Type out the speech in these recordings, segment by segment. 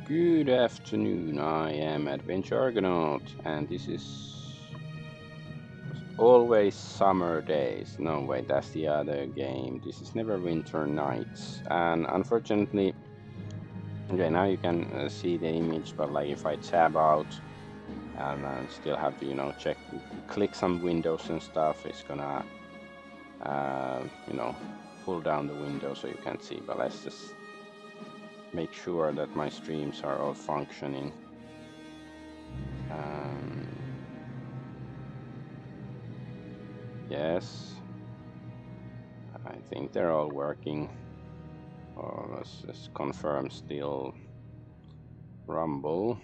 Good afternoon, I am Adventure Argonaut, and this is always summer days. No, wait, that's the other game. This is Neverwinter Nights, and unfortunately, okay, now you can see the image, but like if I tab out and still have to, check, click some windows and stuff, it's gonna, pull down the window so you can't see. But let's just make sure that my streams are all functioning. Yes, I think they're all working. Oh, let's just confirm still Rumble.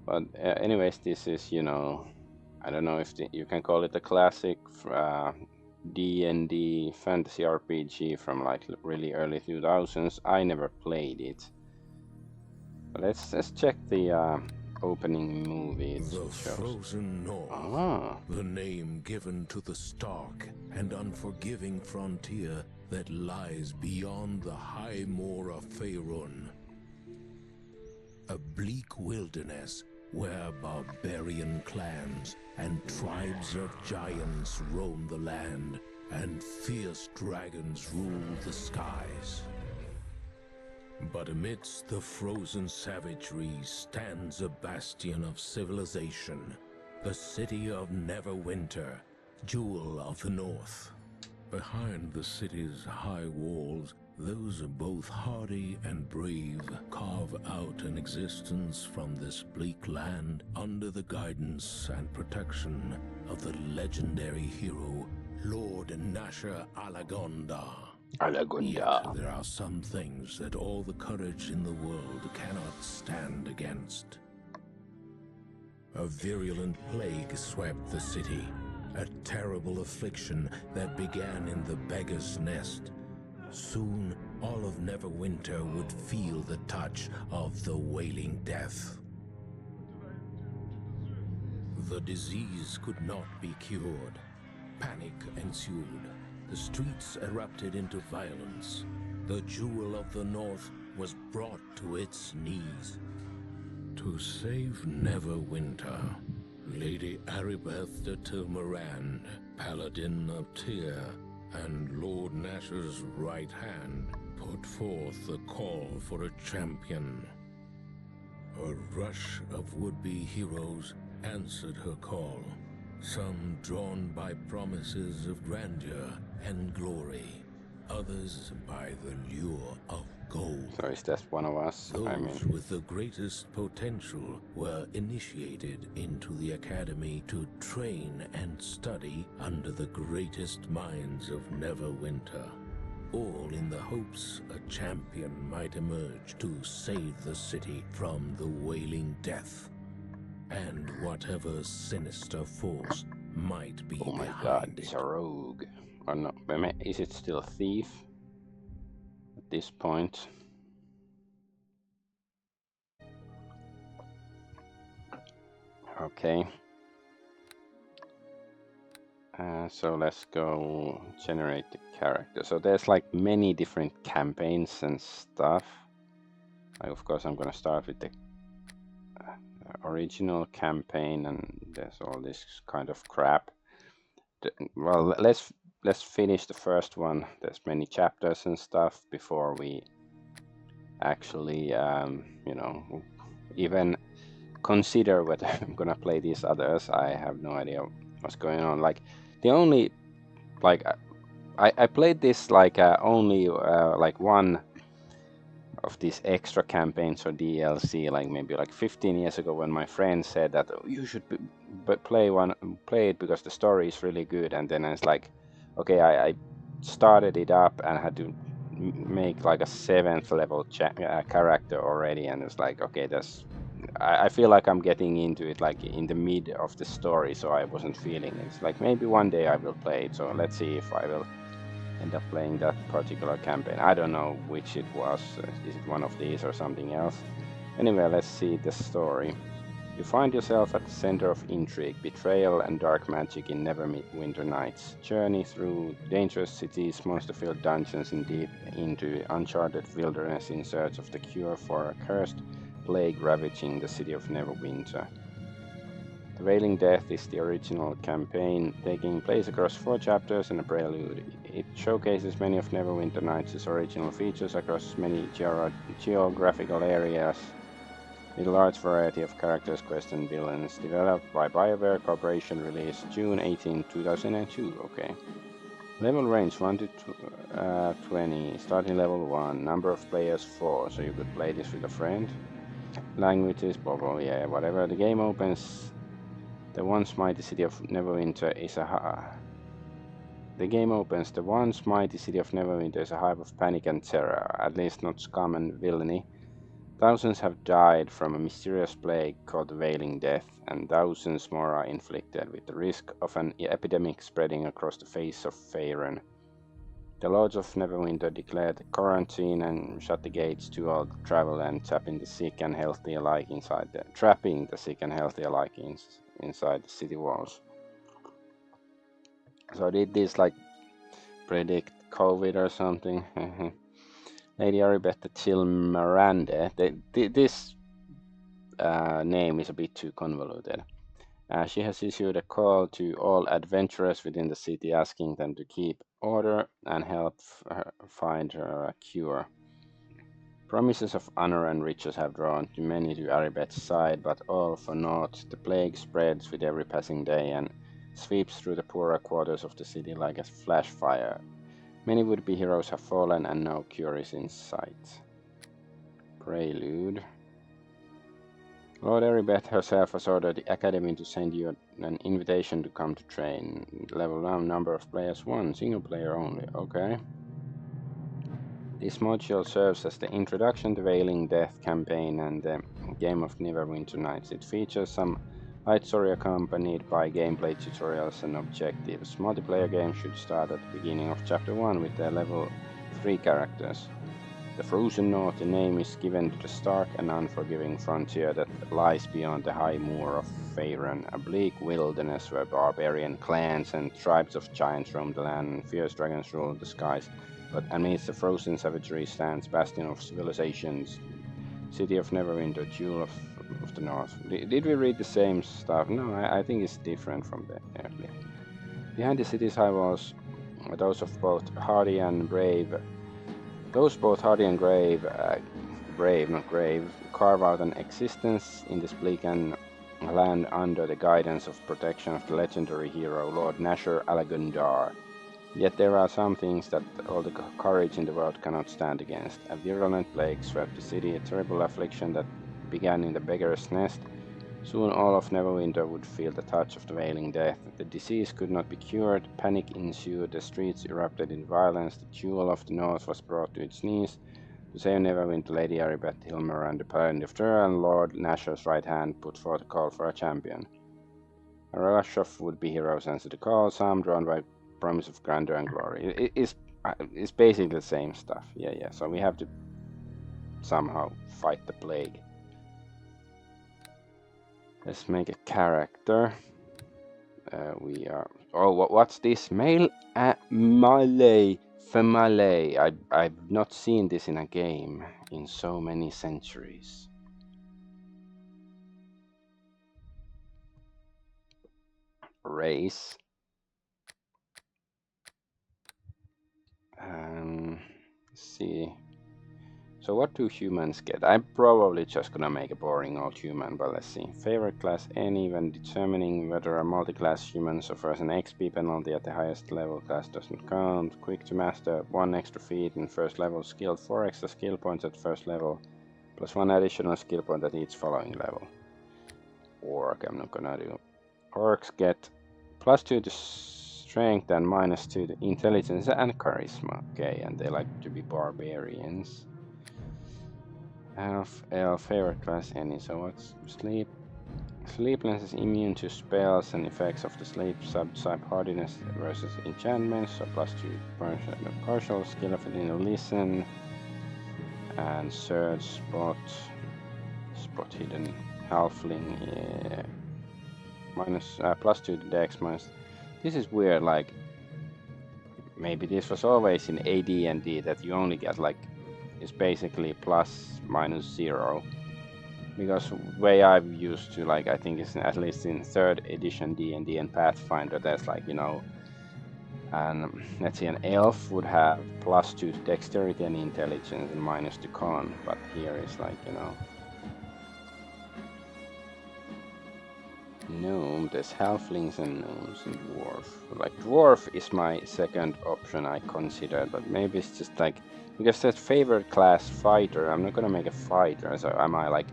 But anyways, this is, I don't know if you can call it a classic D&D fantasy RPG from like really early 2000s. I never played it. But let's check the opening movie. The Frozen North, the name given to the stark and unforgiving frontier that lies beyond the high moor of Faerun. A bleak wilderness where barbarian clans and tribes of giants roam the land and fierce dragons rule the skies. But amidst the frozen savagery stands a bastion of civilization, the city of Neverwinter, Jewel of the North. Behind the city's high walls, those both hardy and brave carve out an existence from this bleak land under the guidance and protection of the legendary hero, Lord Nasher Alagonda. Yet there are some things that all the courage in the world cannot stand against. A virulent plague swept the city, a terrible affliction that began in the beggar's nest. Soon, all of Neverwinter would feel the touch of the Wailing Death. The disease could not be cured. Panic ensued. The streets erupted into violence. The Jewel of the North was brought to its knees. To save Neverwinter, Lady Aribeth de Tilmarand, Paladin of Tyr, and Lord Nasher's right hand put forth the call for a champion. A rush of would-be heroes answered her call, some drawn by promises of grandeur and glory, others by the lure of gold. So is that one of us? Those with the greatest potential were initiated into the academy to train and study under the greatest minds of Neverwinter, all in the hopes a champion might emerge to save the city from the Wailing Death and whatever sinister force might be behind it. Oh my god, it's a rogue. Or no, is it still a thief at this point? Okay. So let's go generate the character. So there's like many different campaigns and stuff. Like, of course, I'm gonna start with the original campaign, and there's all this kind of crap. Well, let's finish the first one. There's many chapters and stuff before we actually, even consider whether I'm gonna play these others. I have no idea what's going on. Like the only, like I played this like only like one of these extra campaigns or DLC, like maybe like 15 years ago, when my friend said that, oh, you should play it because the story is really good. And then it's like, okay, I started it up and had to make like a 7th level character already, and it's like, okay, I feel like I'm getting into it like in the mid of the story, so I wasn't feeling it. It's like maybe one day I will play it, so let's see if I will end up playing that particular campaign. I don't know which it was. Is it one of these or something else? Anyway, let's see the story. You find yourself at the center of intrigue, betrayal, and dark magic in Neverwinter Nights. Journey through dangerous cities, monster-filled dungeons, and deep into uncharted wilderness in search of the cure for a cursed plague ravaging the city of Neverwinter. The Wailing Death is the original campaign, taking place across 4 chapters and a prelude. It showcases many of Neverwinter Nights' original features across many geographical areas, with a large variety of characters, quests, and villains. Developed by Bioware Corporation, released June 18, 2002. Okay. Level range 1 to 20, starting level 1, number of players 4, so you could play this with a friend. Languages, blah blah, yeah, whatever. The game opens. The once mighty city of Neverwinter is The game opens. The once mighty city of Neverwinter is a hive of panic and terror, at least not scum and villainy. Thousands have died from a mysterious plague called the Wailing Death, and thousands more are inflicted, with the risk of an epidemic spreading across the face of Faerun. The Lords of Neverwinter declared quarantine and shut the gates to all travel and trapping the sick and healthy alike inside the city walls. So did this like predict COVID or something? Lady Aribetta Tilmarande. This name is a bit too convoluted. She has issued a call to all adventurers within the city, asking them to keep order and help find her a cure. Promises of honor and riches have drawn too many to Aribet's side, but all for naught. The plague spreads with every passing day and sweeps through the poorer quarters of the city like a flash fire. Many would-be heroes have fallen and no cure is in sight. Prelude. Lord Aribeth herself has ordered the Academy to send you an invitation to come to train. Level 1, number of players 1, single player only, okay. This module serves as the introduction to Wailing Death campaign and the game of Neverwinter Nights. It features some light story accompanied by gameplay tutorials and objectives. Multiplayer game should start at the beginning of Chapter 1 with the level 3 characters. The Frozen North, the name is given to the stark and unforgiving frontier that lies beyond the high moor of Faerun, a bleak wilderness where barbarian clans and tribes of giants roam the land and fierce dragons rule the skies. But amidst the frozen savagery stands bastion of civilizations, city of Neverwinter, jewel of the north. Did we read the same stuff? No, I think it's different from the earlier. Behind the city's high walls, those both hardy and brave, not grave, carve out an existence in this bleak and land under the guidance of protection of the legendary hero Lord Nashor Alagundar. Yet there are some things that all the courage in the world cannot stand against. A virulent plague swept the city, a terrible affliction that began in the beggar's nest. Soon all of Neverwinter would feel the touch of the Wailing Death. The disease could not be cured, panic ensued, the streets erupted in violence, the jewel of the north was brought to its knees. To save Neverwinter, Lady Aribeth Hilmer and the Paladin of Terror and Lord Nashor's right hand put forth a call for a champion. A rush of would-be heroes answered the call, some drawn by promise of grandeur and glory. It's basically the same stuff. Yeah. So we have to somehow fight the plague. Let's make a character. We are. Oh, what's this? Male Malay Famale. I've not seen this in a game in so many centuries. Race. Let's see. So what do humans get? I'm probably just gonna make a boring old human, but let's see. Favorite class any when determining whether a multi-class human suffers an XP penalty at the highest level. Class doesn't count. Quick to master, 1 extra feat in first level. Skilled, 4 extra skill points at first level, plus 1 additional skill point at each following level. Orc, I'm not gonna do. Orcs get +2 to strength and -2 to intelligence and charisma. Okay, and they like to be barbarians. Elf, favorite class any, so what's sleep? Sleepiness is immune to spells and effects of the sleep subtype. Hardiness versus enchantments, so +2 partial skill of it in a listen. And search spot hidden halfling, yeah. Minus +2 to dex, minus. This is weird, like maybe this was always in AD&D that you only get like, it's basically ±0. Because way I've used to, like, I think it's at least in 3rd edition D&D and Pathfinder, there's like, you know, and let's see, an elf would have +2 to dexterity and intelligence and -2 to con, but here is like, you know, gnome, there's halflings and gnomes and dwarf. Like dwarf is my second option I considered, but maybe it's just like, because that's favorite class fighter, I'm not gonna make a fighter, so am I like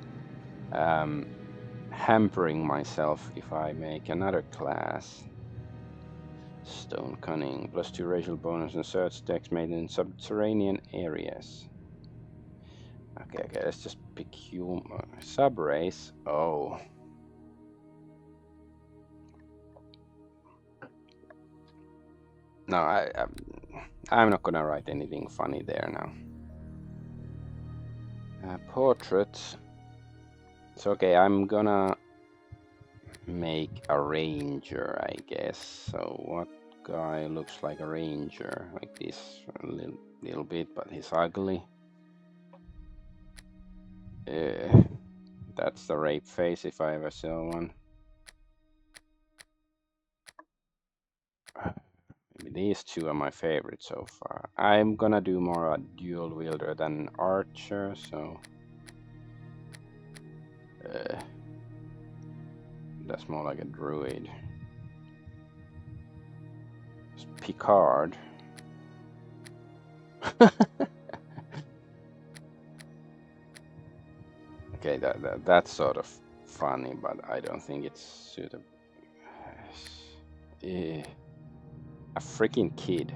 hampering myself if I make another class? Stone cunning, +2 racial bonus and search dex made in subterranean areas. Okay, let's just pick human subrace. Oh. No, I'm not gonna write anything funny there now. Portrait. It's okay, I'm gonna make a ranger, I guess. So what guy looks like a ranger? Like this, a little bit, but he's ugly. That's the rape face if I ever saw one. Maybe these two are my favorites so far. I'm gonna do more a dual wielder than archer, so that's more like a druid. It's Picard. Okay, that's sort of funny, but I don't think it's suitable. A freaking kid.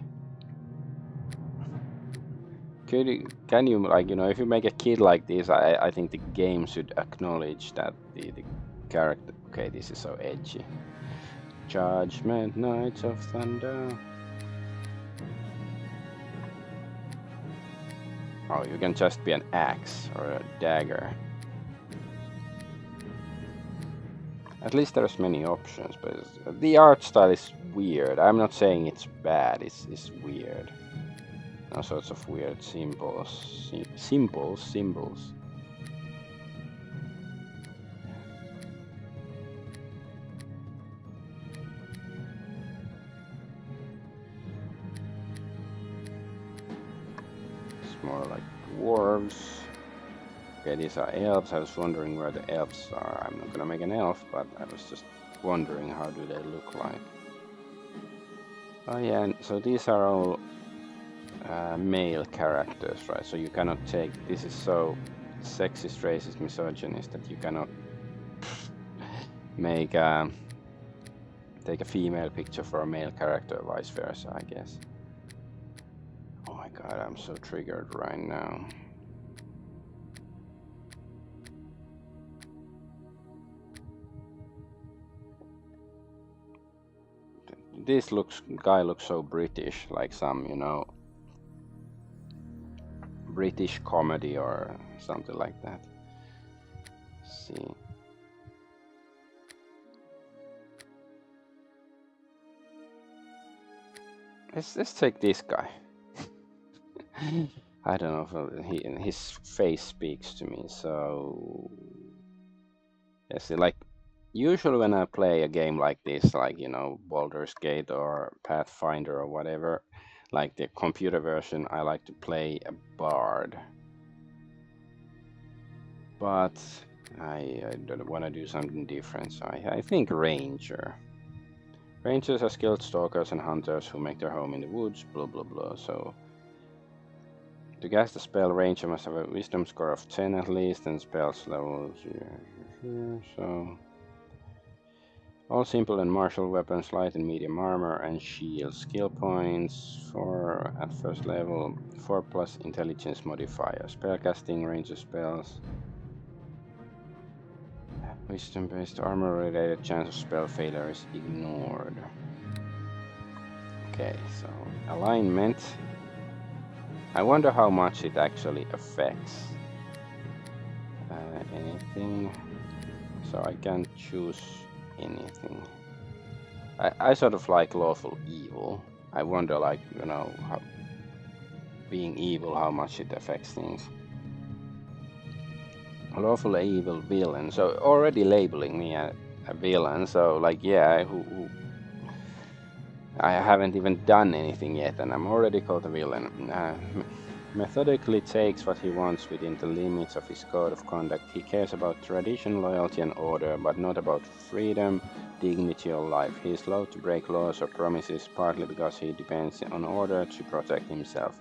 Can you, like, you know, if you make a kid like this, I think the game should acknowledge that the character. Okay, this is so edgy. Judgment, Knights of Thunder. Oh, you can just be an axe or a dagger. At least there's many options, but the art style is weird. I'm not saying it's bad, it's weird. All sorts of weird symbols. Symbols. It's more like dwarves. Okay, these are elves. I was wondering where the elves are. I'm not gonna make an elf, but I was just wondering how do they look like. Oh yeah, and so these are all male characters, right? So you cannot take, this is so sexist, racist, misogynist that you cannot make take a female picture for a male character, or vice versa, I guess. Oh my god, I'm so triggered right now. This guy looks so British, like some, you know, British comedy or something like that. Let's see. Let's take this guy. I don't know if his face speaks to me, so yes, like usually when I play a game like this, like, you know, Baldur's Gate or Pathfinder or whatever, like the computer version, I like to play a bard. But I don't want to do something different, so I think ranger. Rangers are skilled stalkers and hunters who make their home in the woods, blah blah blah. So to cast a spell, ranger must have a wisdom score of 10 at least, and spells levels. So all simple and martial weapons, light and medium armor, and shield. Skill points 4 at first level, 4+ intelligence modifier. Spellcasting, ranger spells. Wisdom-based armor-related chance of spell failure is ignored. Okay, so alignment. I wonder how much it actually affects. Anything? so I can't choose anything. I sort of like lawful evil. I wonder, like, you know, how being evil, how much it affects things. Lawful evil villain. So already labeling me a villain. So like, yeah, who I haven't even done anything yet, and I'm already called a villain. Methodically takes what he wants within the limits of his code of conduct. He cares about tradition, loyalty, and order, but not about freedom, dignity, or life. He is slow to break laws or promises, partly because he depends on order to protect himself.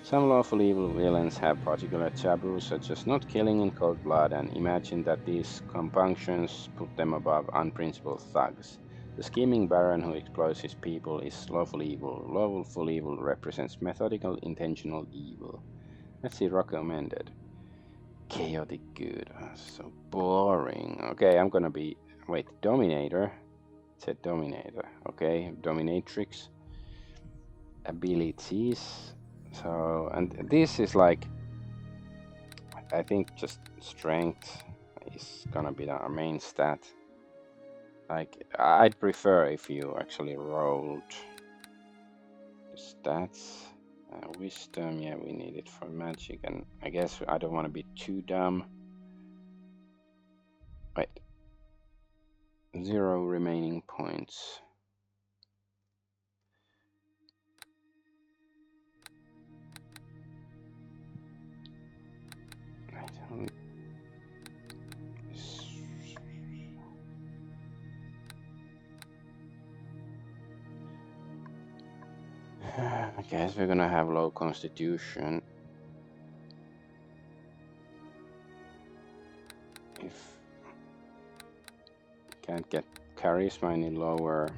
Some lawful evil villains have particular taboos, such as not killing in cold blood, and imagine that these compunctions put them above unprincipled thugs. The scheming baron who exploits his people is lawful evil. Lawful evil represents methodical, intentional evil. Let's see, recommended. Chaotic good. So boring. Okay, I'm gonna be... Wait, Dominator? It said Dominator. Okay, Dominatrix. Abilities. So, and this is like... I think just strength is gonna be our main stat. Like, I'd prefer if you actually rolled the stats. Wisdom, yeah, we need it for magic, and I guess I don't want to be too dumb. Wait. 0 remaining points. I don't... I guess we're gonna have low constitution. If can't get charisma any lower,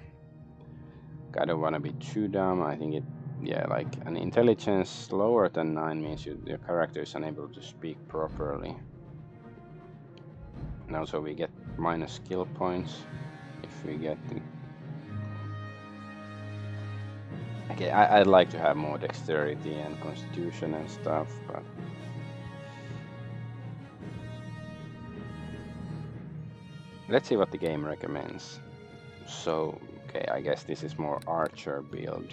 I don't want to be too dumb. I think it, yeah, like an intelligence lower than 9 means your character is unable to speak properly. And also we get minus skill points if we get the... Okay, I'd like to have more dexterity and constitution and stuff, but... Let's see what the game recommends. So, okay, I guess this is more archer build.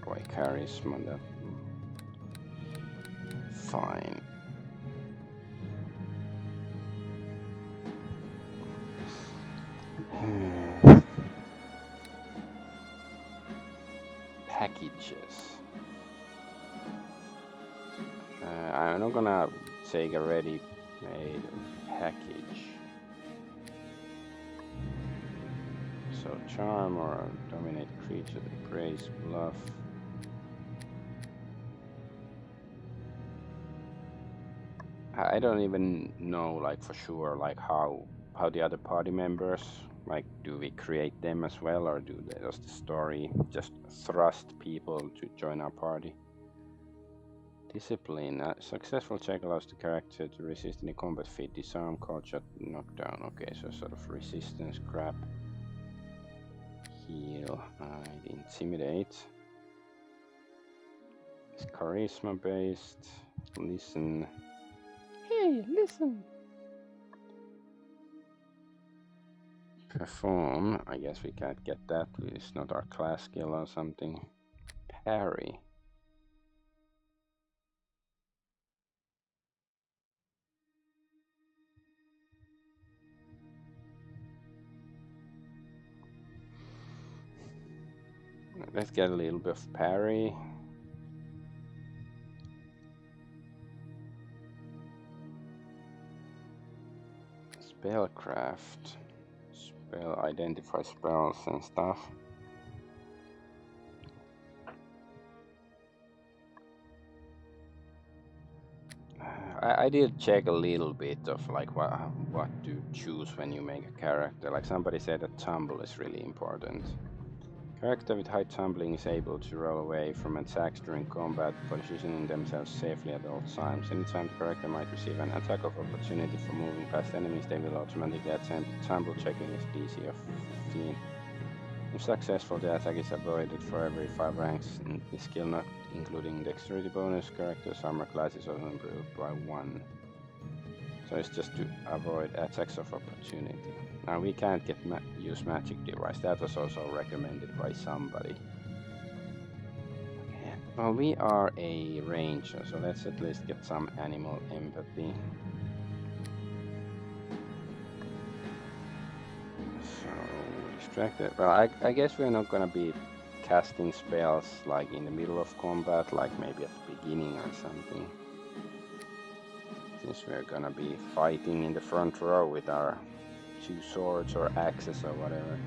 Boy, charisma, that... Fine. Packages. I'm not gonna take a ready-made package. So charm or dominate creature, praise, bluff. I don't even know, like, for sure, like how the other party members, like, do we create them as well, or does the story just thrust people to join our party? Discipline. Successful check allows the character to resist any combat feat, disarm, cold shot, knockdown. Okay, so sort of resistance crap. Heal. Intimidate. It's charisma based. Listen. Hey, listen. Perform. I guess we can't get that. It's not our class skill or something. Parry. Let's get a little bit of parry. Spellcraft. Spell, identify spells and stuff. I did check a little bit of like what to choose when you make a character. Like somebody said that tumble is really important. Character with high tumbling is able to roll away from attacks during combat, positioning themselves safely at all times. Anytime the character might receive an attack of opportunity for moving past enemies, they will automatically attempt tumble checking with DC of 15. If successful, the attack is avoided for every 5 ranks in the skill, not including dexterity bonus. Character's armor class is also improved by 1. So it's just to avoid attacks of opportunity. Now we can't use magic device. That was also recommended by somebody. Okay. Well, we are a ranger, so let's at least get some animal empathy. So distracted. Well, I guess we're not gonna be casting spells like in the middle of combat, like maybe at the beginning or something. Since we're gonna be fighting in the front row with our 2 swords or axes or whatever.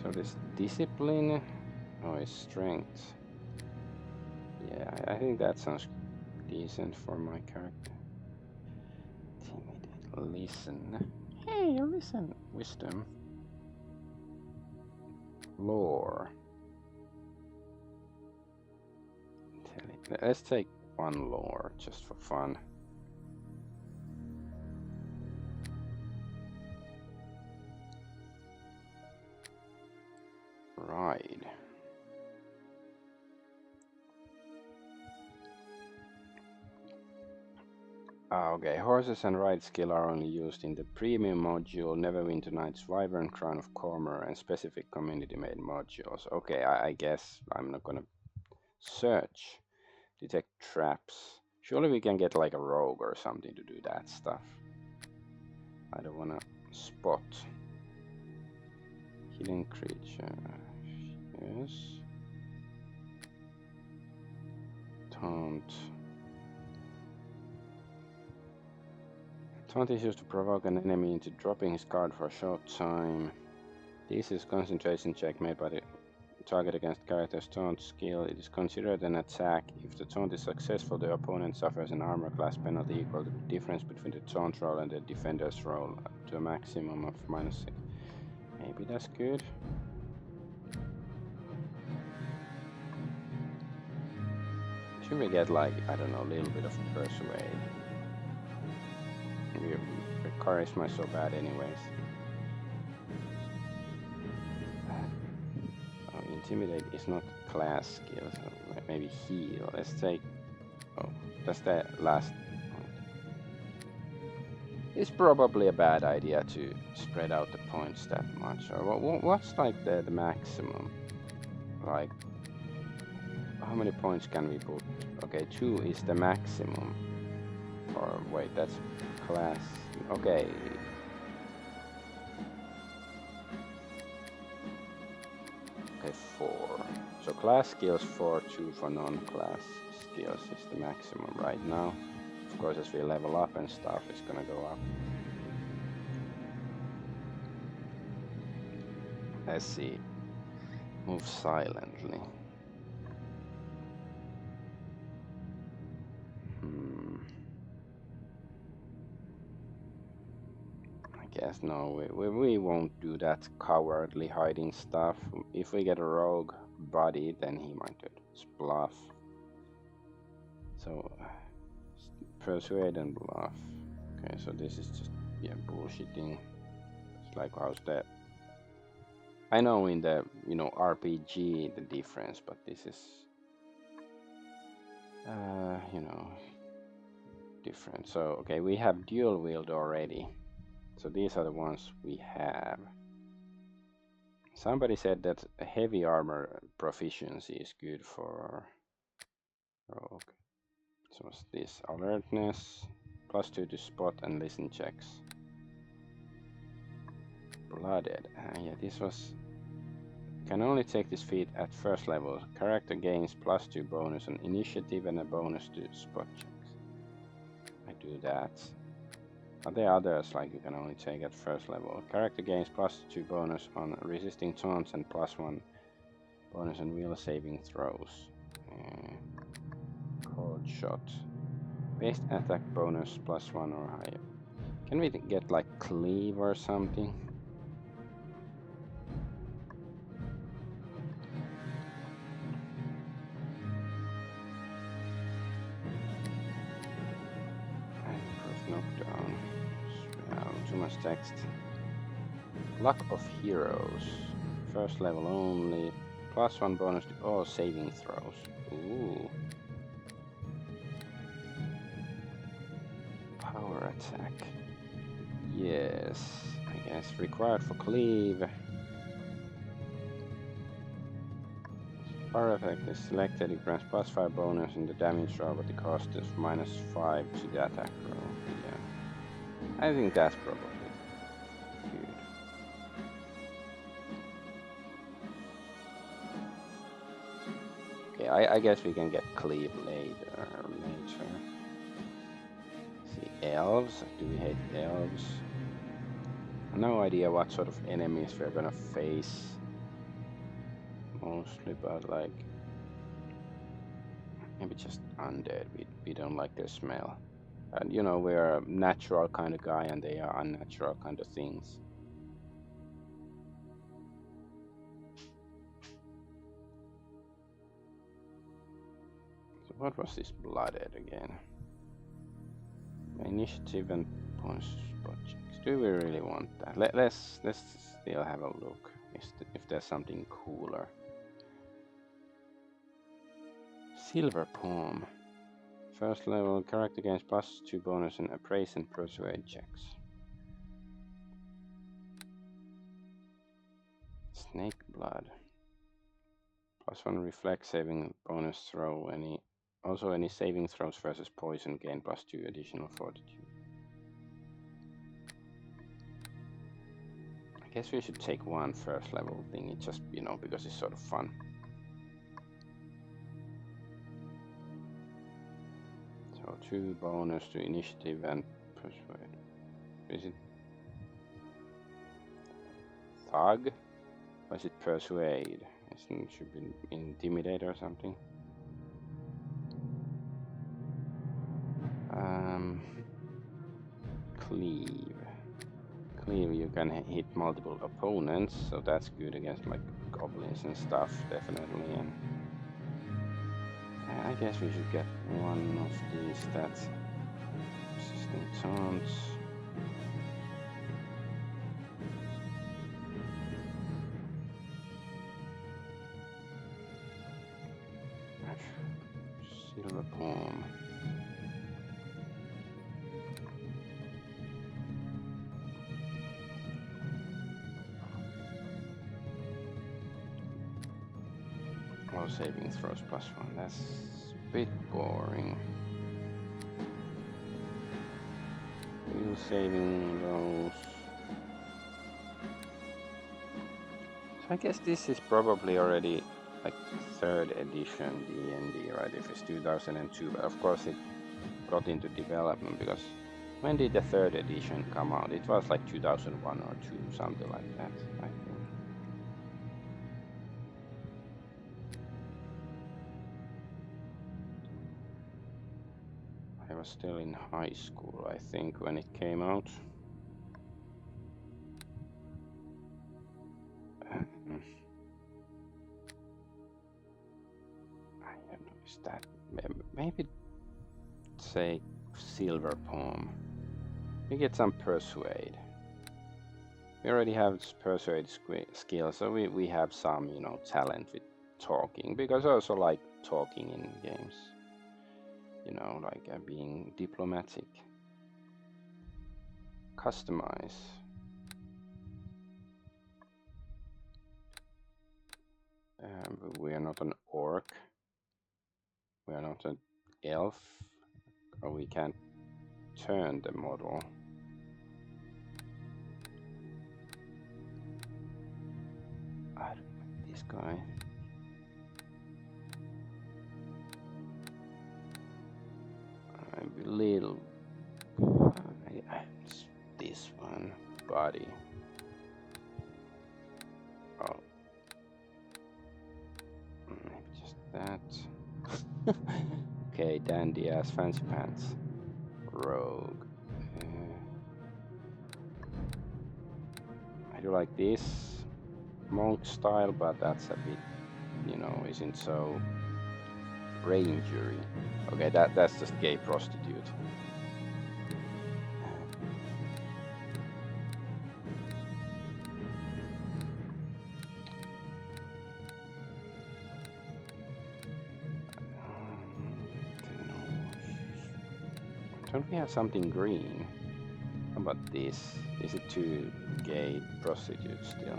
So this discipline, oh, it's strength. Yeah, I think that sounds decent for my character. Intimidate, listen. Hey, listen. Wisdom. Lore. Let's take 1 lore just for fun. Ride. Okay, horses and ride skill are only used in the premium module, Neverwinter Nights, Wyvern Crown of Cormor, and specific community-made modules. Okay, I guess I'm not gonna search. Detect traps. Surely we can get like a rogue or something to do that stuff. I don't wanna spot. Hidden creature. Yes. Taunt. Taunt is used to provoke an enemy into dropping his card for a short time. This is concentration check made by the target against character's taunt skill. It is considered an attack. If the taunt is successful, the opponent suffers an armor class penalty equal to the difference between the taunt roll and the defender's roll, to a maximum of -6. Maybe that's good. Should we get like, I don't know, a little bit of persuade? The charisma is so bad anyways. Intimidate is not class skill, so maybe heal. Let's take... Oh, that's the last point. It's probably a bad idea to spread out the points that much. Or what's like the maximum? Like, how many points can we put? Okay, 2 is the maximum. Or wait, that's class. Okay. Okay, 4. So class skills 4, 2 for non-class skills is the maximum right now. Of course, as we level up and stuff, it's gonna go up. Let's see. Move silently. I guess no, we won't do that cowardly hiding stuff. If we get a rogue body, then he might just bluff. So, persuade and bluff. Okay, so this is just, yeah, bullshitting. It's like, how's that? I know in the, RPG the difference, but this is, different. So, okay, we have dual wield already. So these are the ones we have. Somebody said that heavy armor proficiency is good for rogue. So what's this? Alertness, +2 to spot and listen checks. Blooded. Yeah, this was... Can only take this feat at first level. Character gains +2 bonus on initiative and a bonus to spot checks. I do that. Are there others like you can only take at first level? Character gains +2 bonus on resisting taunts and +1 bonus on will saving throws. Cold shot. Base attack bonus +1 or higher. Can we get like cleave or something? Knockdown. Too much text. Luck of Heroes. First level only. +1 bonus to all saving throws. Ooh. Power attack. Yes, I guess required for cleave. Power effect is selected, it grants +5 bonus in the damage roll, but the cost is -5 to the attack roll. Yeah. I think that's probably good. Okay, I guess we can get cleave later. See, elves. Do we hate elves? No idea what sort of enemies we're gonna face. Mostly, but like maybe just undead. We don't like their smell. And you know, we're a natural kind of guy and they are unnatural kind of things. So what was this blooded again? Initiative and bonus spot checks. Do we really want that? Let's still have a look if there's something cooler. Silver Palm. First level character gains +2 bonus in appraise and persuade checks. Snake blood. +1 reflex saving bonus throw. Any saving throws versus poison gain +2 additional fortitude. I guess we should take one first level thing. It's just, you know, because it's sort of fun. So 2 bonus to initiative and persuade. Is it thug? Or is it persuade? It should be intimidate or something. Cleave. Cleave, you can hit multiple opponents, so that's good against like goblins and stuff, definitely. And I guess we should get one of these. That's resisting taunts. Silver Palm. All saving throws +1. That's a bit boring. Real saving rolls. So I guess this is probably already like 3rd edition D&D, right? If it's 2002, but of course it got into development because when did the 3rd edition come out? It was like 2001 or 2, something like that, I think. I was still in high school, I think, when it came out. I don't know, is that maybe say Silver Palm. We get some persuade. We already have persuade skill, so we have some, you know, talent with talking, because I also like talking in games. You know, like being diplomatic. Customize. We are not an orc. We are not an elf. Or we can't turn the model. I don't like this guy. I'm a little. This one, body. Oh, maybe just that. Okay, dandy ass fancy pants. Rogue. I do like this monk style, but that's a bit, you know, isn't so rangery. Okay, that's just gay prostitute. Don't we have something green? How about this? Is it too gay prostitute still?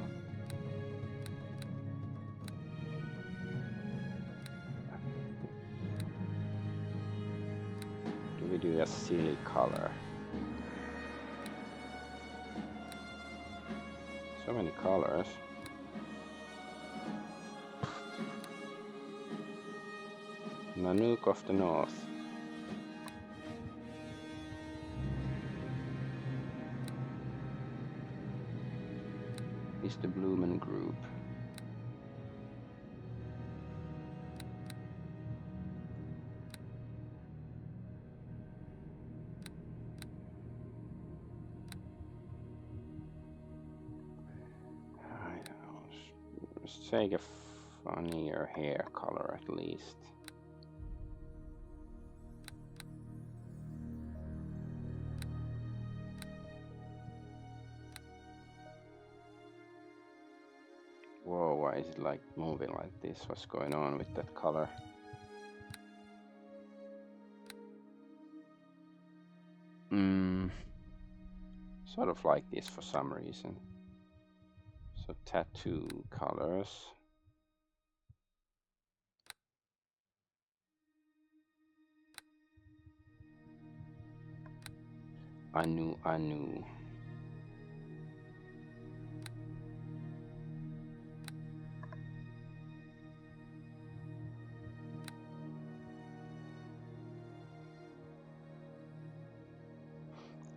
Do we do a silly color? So many colors. Nanook of the North. Is the Bloomin' Group. I don't know. Let's take a funnier hair color at least. Whoa, why is it like moving like this? What's going on with that color? Sort of like this for some reason. So tattoo colors. Anu.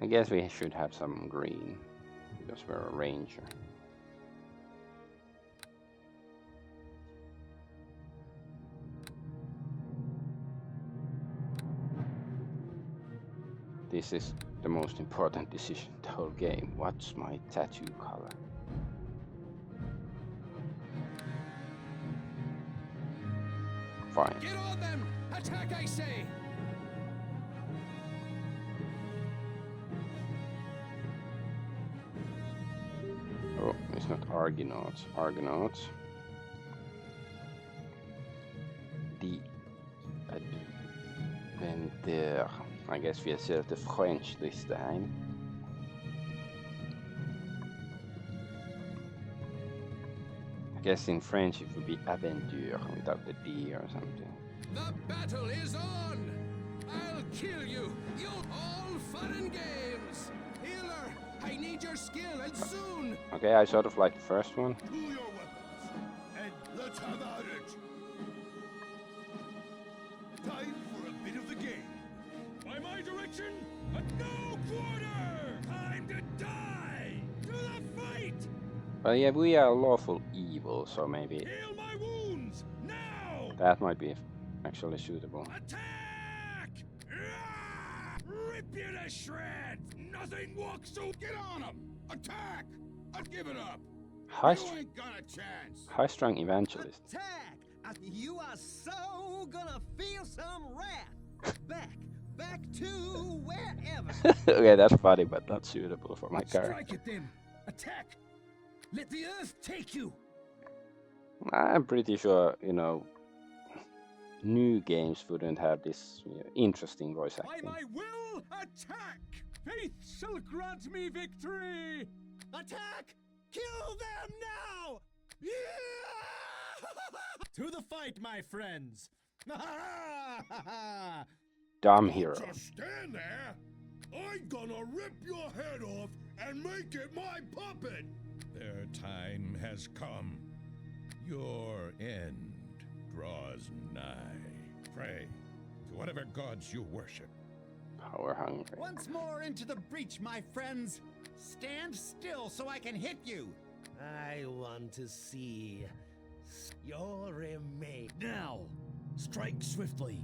I guess we should have some green, because we're a ranger. This is the most important decision in the whole game. What's my tattoo color? Fine. Get on them! Attack, I say! Oh, it's not Argonauts. Argonauts. The Adventure. I guess we have the French this time. I guess in French it would be Aventure without the D or something. The battle is on! I'll kill you! You're all fun and games! Healer, I need your skill, and soon! Okay, I sort of like the first one. To your weapons, and let's have at it! Time for a bit of the game. By my direction, a no quarter! Time to die! To the fight! Well, yeah, we are lawful evil, so maybe Heal my wounds, now! that might be actually suitable. Attack! Ah! Rip you to shreds! Nothing walks so... Get on him! Attack! I'll give it up! You ain't got a chance! High-strung evangelist. Attack! You are so gonna feel some wrath! Back to wherever! Okay, that's funny, but not suitable for my character. Strike at them! Attack! Let the earth take you! I'm pretty sure, you know, new games wouldn't have this interesting voice By acting. my will, attack! Faith shall grant me victory! Attack! Kill them now! To the fight, my friends! Dumb hero. Just stand there! I'm gonna rip your head off and make it my puppet! Their time has come. Your end draws nigh. Pray to whatever gods you worship. Power hungry. Once more into the breach, my friends! Stand still so I can hit you! I want to see your remain. Now, strike swiftly.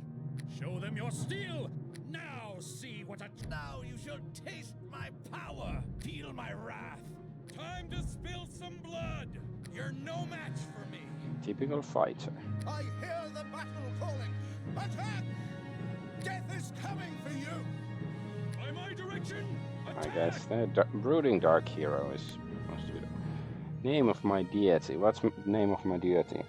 Show them your steel. Now see what a... Now you shall taste my power. Feel my wrath. Time to spill some blood. You're no match for me. Typical fighter. I hear the battle calling. Attack! Death is coming for you. By my direction, I guess the brooding dark hero is supposed to be the name of my deity. What's the name of my deity?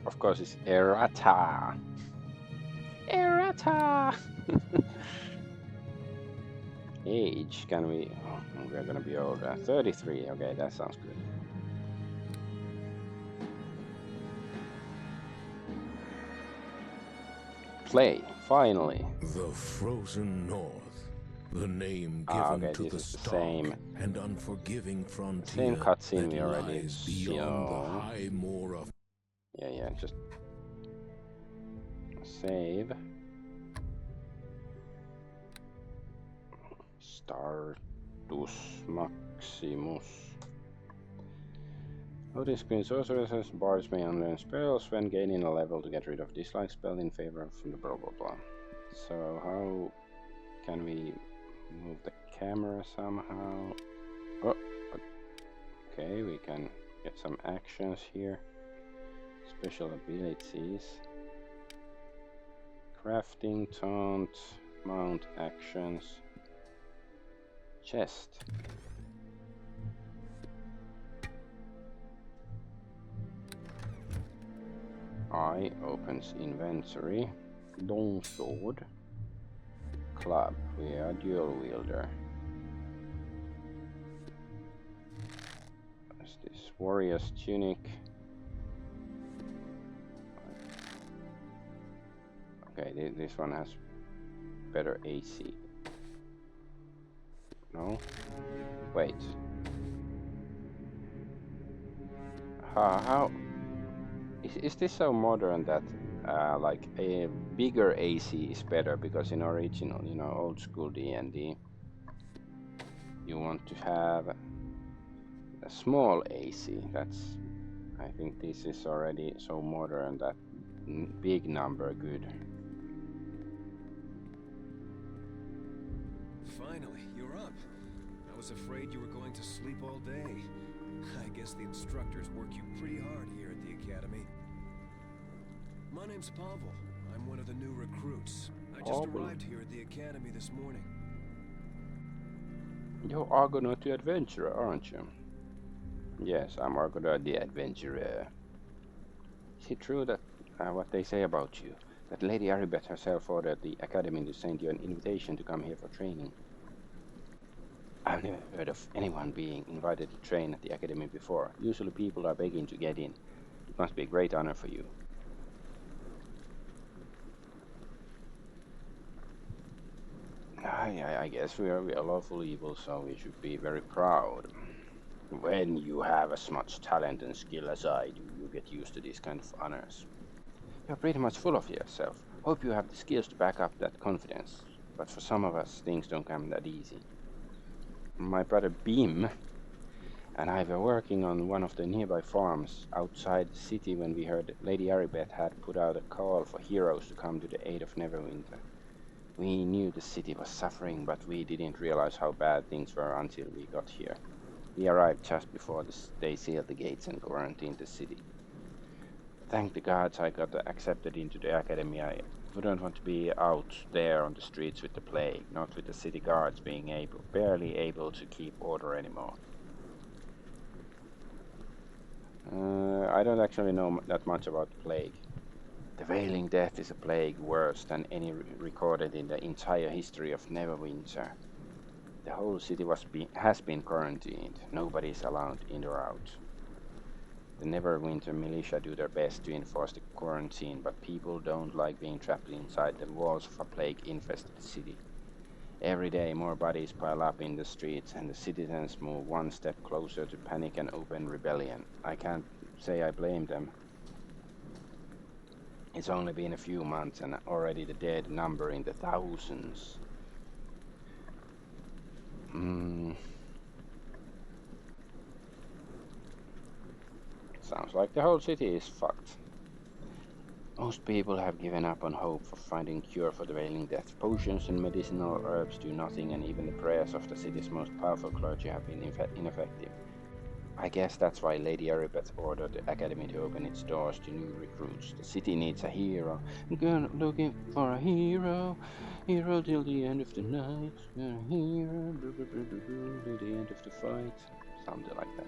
of course, is errata. Errata! Age, can we... Oh, we're gonna be older. 33, okay, that sounds good. Play, finally. The Frozen North. The name given Okay, to this the is the stark same and unforgiving frontier same cutscene that we already lies beyond the saw. high moor of... Yeah, just save. Stardust Maximus. Loading screen. Sorcerers bards may unlearn spells when gaining a level to get rid of dislike spell in favor of the blah blah blah. So how can we move the camera somehow? Oh, okay, we can get some actions here. Special abilities. Crafting, taunt, mount actions. Chest. I opens inventory. Long sword. Club. We are dual wielder. What's this? Warrior's tunic. Okay, this one has better AC. No? Wait. How? Is this so modern that like a bigger AC is better? Because in original, you know, old school D&D, you want to have a small AC. I think this is already so modern that big number good. Finally, you're up. I was afraid you were going to sleep all day. I guess the instructors work you pretty hard here at the academy. My name's Pavel. I'm one of the new recruits. I just arrived here at the academy this morning. You're Argonaut the adventurer, aren't you? Yes, I'm Argonaut the adventurer. Is it true that what they say about you? That Lady Aribeth herself ordered the academy to send you an invitation to come here for training. I've never heard of anyone being invited to train at the academy before. Usually people are begging to get in. It must be a great honor for you. I guess we are lawful evil, so we should be very proud. When you have as much talent and skill as I do, you get used to these kind of honors. You're pretty much full of yourself. Hope you have the skills to back up that confidence. But for some of us, things don't come that easy. My brother Beam and I were working on one of the nearby farms outside the city when we heard that Lady Aribeth had put out a call for heroes to come to the aid of Neverwinter. We knew the city was suffering, but we didn't realize how bad things were until we got here. We arrived just before they sealed the gates and quarantined the city. Thank the gods I got accepted into the academy. I wouldn't want to be out there on the streets with the plague, not with the city guards being barely able to keep order anymore. I don't actually know that much about the plague. The Wailing Death is a plague worse than any recorded in the entire history of Neverwinter. The whole city has been quarantined. Nobody is allowed in or out. The Neverwinter militia do their best to enforce the quarantine, but people don't like being trapped inside the walls of a plague-infested city. Every day more bodies pile up in the streets, and the citizens move one step closer to panic and open rebellion. I can't say I blame them. It's only been a few months and already the dead number in the thousands. Sounds like the whole city is fucked. Most people have given up on hope for finding cure for the Wailing Death. Potions and medicinal herbs do nothing, and even the prayers of the city's most powerful clergy have been ineffective. I guess that's why Lady Aribeth ordered the academy to open its doors to new recruits. The city needs a hero. Looking for a hero. Hero till the end of the night. A hero till the end of the fight. Something like that.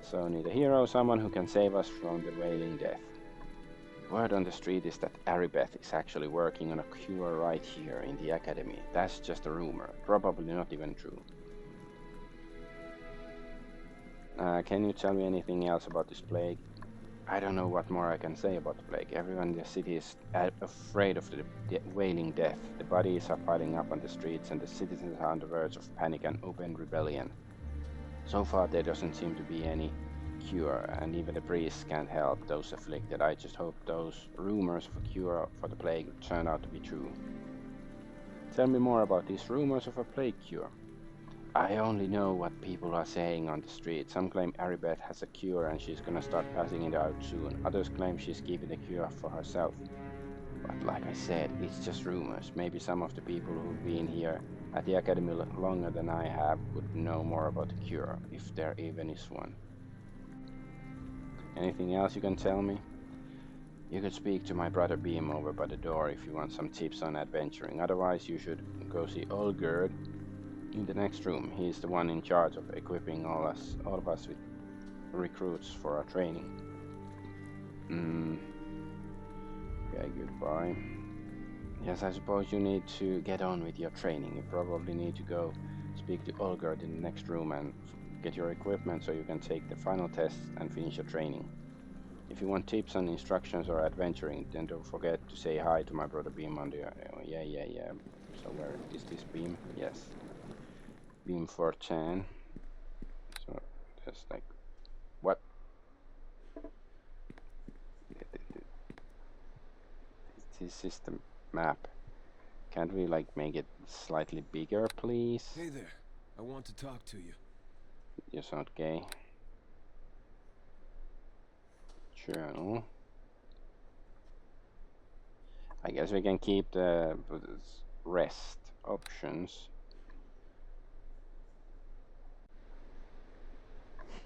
So need a hero, someone who can save us from the Wailing Death. Word on the street is that Aribeth is actually working on a cure right here in the academy. That's just a rumor, probably not even true. Can you tell me anything else about this plague? I don't know what more I can say about the plague. Everyone in the city is afraid of the wailing death. The bodies are piling up on the streets and the citizens are on the verge of panic and open rebellion. So far there doesn't seem to be any cure, and even the priests can't help those afflicted. I just hope those rumors of a cure for the plague turn out to be true. Tell me more about these rumors of a plague cure. I only know what people are saying on the street. Some claim Aribeth has a cure and she's gonna start passing it out soon. Others claim she's keeping the cure for herself. But like I said, it's just rumors. Maybe some of the people who've been here at the academy longer than I have would know more about the cure, if there even is one. Anything else you can tell me? You could speak to my brother Beam over by the door if you want some tips on adventuring. Otherwise, you should go see Olgerd in the next room. He's the one in charge of equipping all of us with recruits for our training. Okay, goodbye. Yes, I suppose you need to get on with your training. You probably need to go speak to Olgerd in the next room and get your equipment so you can take the final test and finish your training. If you want tips on instructions or adventuring, then don't forget to say hi to my brother Beam on the... yeah. So where is this Beam? Yes. Beam 410. So just like... What? This is the map. Can't we like make it slightly bigger, please? Hey there. I want to talk to you. You're not gay. Journal. I guess we can keep the rest options.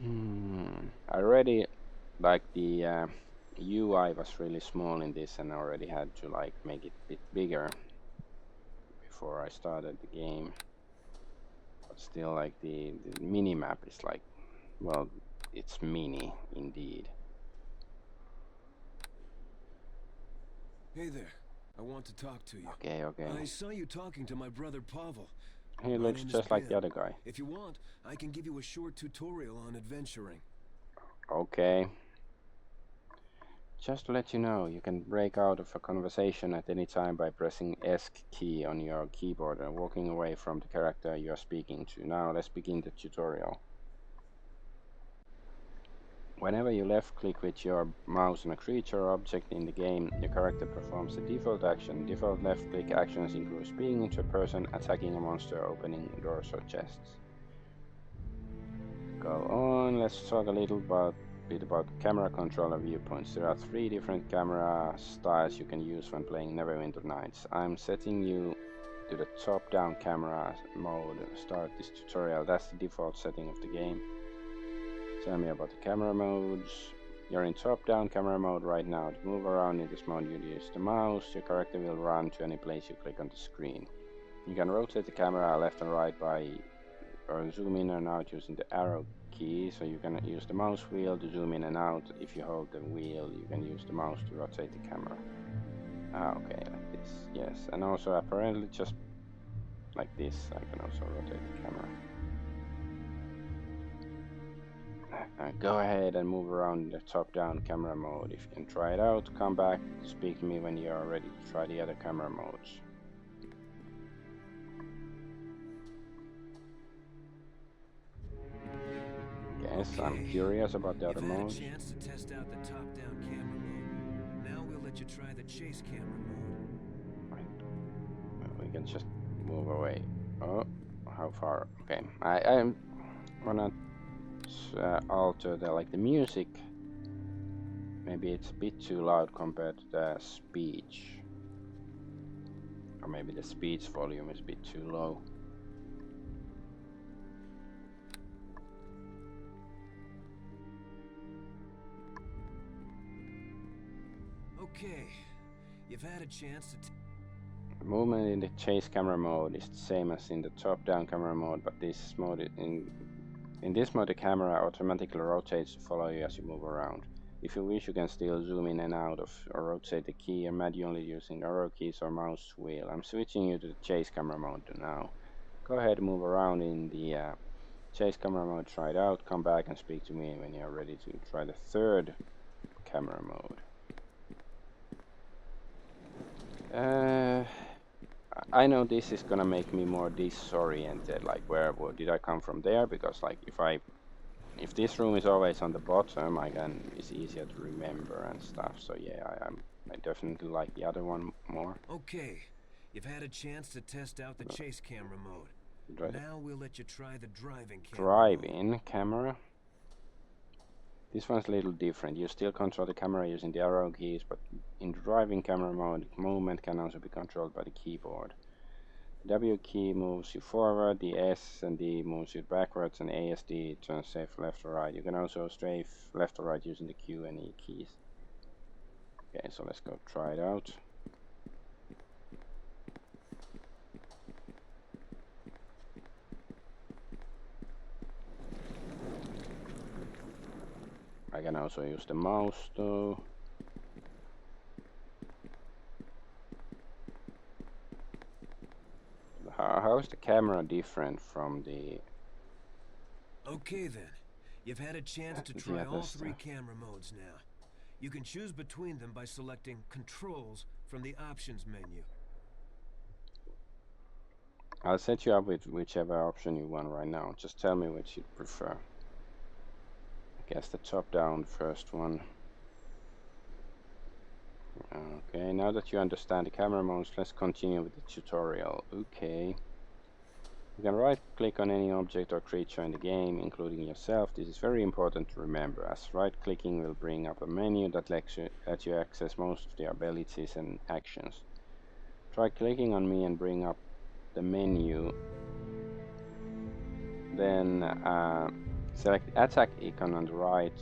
I already like the UI was really small in this, and I already had to like make it a bit bigger before I started the game. But still, like the mini map is like, well, it's mini indeed. Hey there. I want to talk to you. Okay. I saw you talking to my brother Pavel. He looks just like the other guy. If you want, I can give you a short tutorial on adventuring. Okay. Just to let you know, you can break out of a conversation at any time by pressing S key on your keyboard and walking away from the character you are speaking to. Now let's begin the tutorial. Whenever you left click with your mouse on a creature or object in the game, your character performs a default action. Default left click actions include speaking into a person, attacking a monster, opening doors or chests. Go on, let's talk a little bit about camera controller viewpoints. There are 3 different camera styles you can use when playing Neverwinter Nights. I'm setting you to the top-down camera mode. Start this tutorial. That's the default setting of the game. Tell me about the camera modes. You're in top-down camera mode right now. To move around in this mode, you use the mouse. Your character will run to any place you click on the screen. You can rotate the camera left and right by or zoom in and out using the arrow key. So you can use the mouse wheel to zoom in and out. If you hold the wheel, you can use the mouse to rotate the camera. Okay, like this. Yes, and also apparently just like this, I can also rotate the camera. Go ahead and move around in the top-down camera mode. If you can try it out, come back, speak to me when you are ready to try the other camera modes. Yes, I'm curious about the other modes. You've had a chance to test out the top-down camera mode. Now we'll let you try the chase camera mode. Right. We can just move away. Oh, how far? Okay, I'm gonna alter the music. Maybe it's a bit too loud compared to the speech, or maybe the speech volume is a bit too low. Okay, you've had a chance to The movement in the chase camera mode is the same as in the top-down camera mode, but this mode in this mode the camera automatically rotates to follow you as you move around. If you wish, you can still zoom in and out of or rotate the key and manually using arrow keys or mouse wheel. I'm switching you to the chase camera mode now. Go ahead and move around in the chase camera mode, try it out, come back and speak to me when you're ready to try the third camera mode. I know this is gonna make me more disoriented, like where did I come from there, because like if this room is always on the bottom, it's easier to remember and stuff. So yeah, I definitely like the other one more. Okay, you've had a chance to test out the chase camera mode. Now we'll let you try the driving camera. Driving camera. This one's a little different. You still control the camera using the arrow keys, but in driving camera mode, movement can also be controlled by the keyboard. The W key moves you forward, the S and D moves you backwards, and ASD turns safe left or right. You can also strafe left or right using the Q and E keys. Okay, so let's go try it out. I can also use the mouse though. How is the camera different from the... Okay then, you've had a chance to try all three camera modes now. You can choose between them by selecting Controls from the Options menu. I'll set you up with whichever option you want right now. Just tell me which you prefer. I guess the top-down first one. Okay, now that you understand the camera modes, let's continue with the tutorial. Okay. You can right-click on any object or creature in the game, including yourself. This is very important to remember, as right-clicking will bring up a menu that lets you access most of the abilities and actions. Try clicking on me and bring up the menu. Then select attack icon on the right.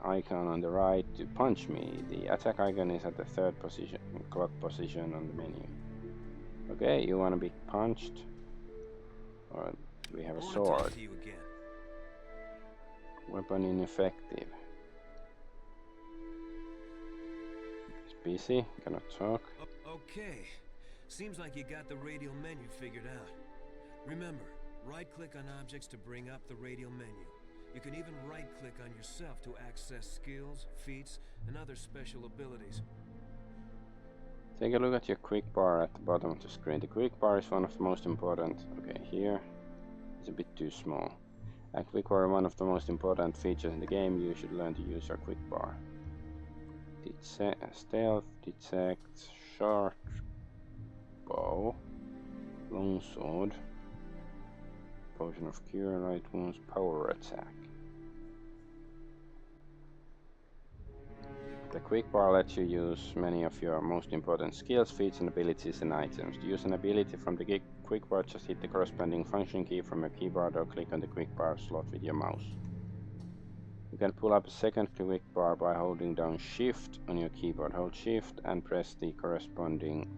Icon on the right to punch me. The attack icon is at the third position, clock position on the menu. Okay, you want to be punched? Or we have a sword. Talk to you again. Weapon ineffective. It's busy, cannot talk. Okay, seems like you got the radial menu figured out. Remember, right-click on objects to bring up the radial menu. You can even right-click on yourself to access skills, feats, and other special abilities. Take a look at your quick bar at the bottom of the screen. The quick bar is one of the most important. Okay, here it's a bit too small. A quick bar is one of the most important features in the game. You should learn to use your quick bar. Stealth, detect, short bow, long sword, potion of cure, right wounds, power attack. The quick bar lets you use many of your most important skills, feats, and abilities and items. To use an ability from the quick bar, just hit the corresponding function key from your keyboard or click on the quick bar slot with your mouse. You can pull up a second quick bar by holding down Shift on your keyboard. Hold Shift and press the corresponding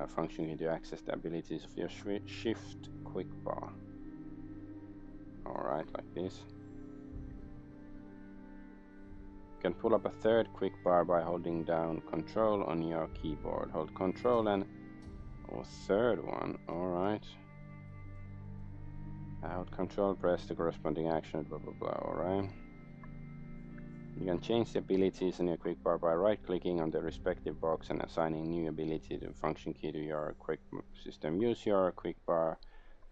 function key to access the abilities of your Shift quick bar. Alright, like this. You can pull up a third quick bar by holding down Control on your keyboard. Hold Control and third one. Alright. Hold Control, press the corresponding action, blah blah blah. Alright. You can change the abilities in your quick bar by right clicking on the respective box and assigning new ability to function key to your quick system. Use your quick bar.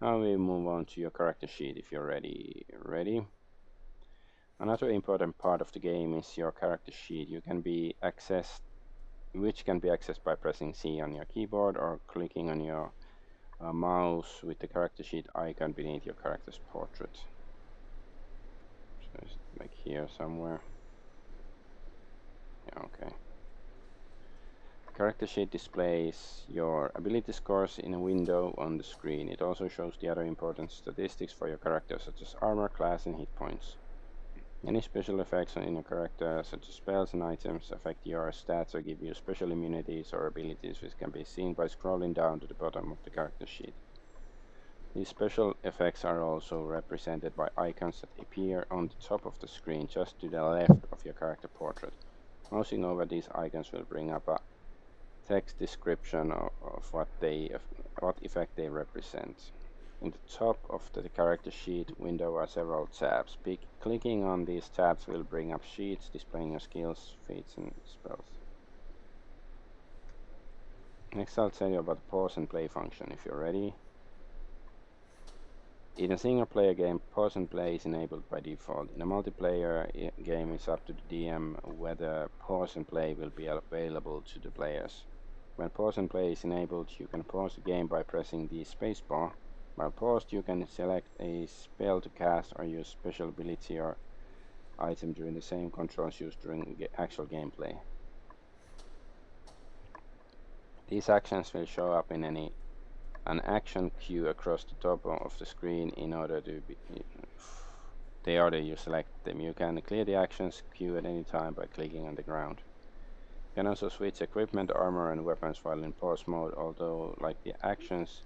Now we move on to your character sheet if you're ready. Ready? Another important part of the game is your character sheet. Which can be accessed by pressing C on your keyboard or clicking on your mouse with the character sheet icon beneath your character's portrait. So it's like here somewhere. Yeah, okay. Character sheet displays your ability scores in a window on the screen. It also shows the other important statistics for your character, such as armor, class, and hit points. Any special effects in your character, such as spells and items, affect your stats or give you special immunities or abilities, which can be seen by scrolling down to the bottom of the character sheet. These special effects are also represented by icons that appear on the top of the screen just to the left of your character portrait. Mousing over these icons will bring up a text description of what effect they represent. In the top of the character sheet window are several tabs. Clicking on these tabs will bring up sheets displaying your skills, feats, and spells. Next I'll tell you about the pause and play function if you're ready. In a single player game, pause and play is enabled by default. In a multiplayer game, it's up to the DM whether pause and play will be available to the players. When pause and play is enabled, you can pause the game by pressing the spacebar. While paused, you can select a spell to cast or use special ability or item during the same controls used during actual gameplay. These actions will show up in an action queue across the top of the screen. In order to you select them. You can clear the actions queue at any time by clicking on the ground. You can also switch equipment, armor, and weapons while in pause mode, although like the actions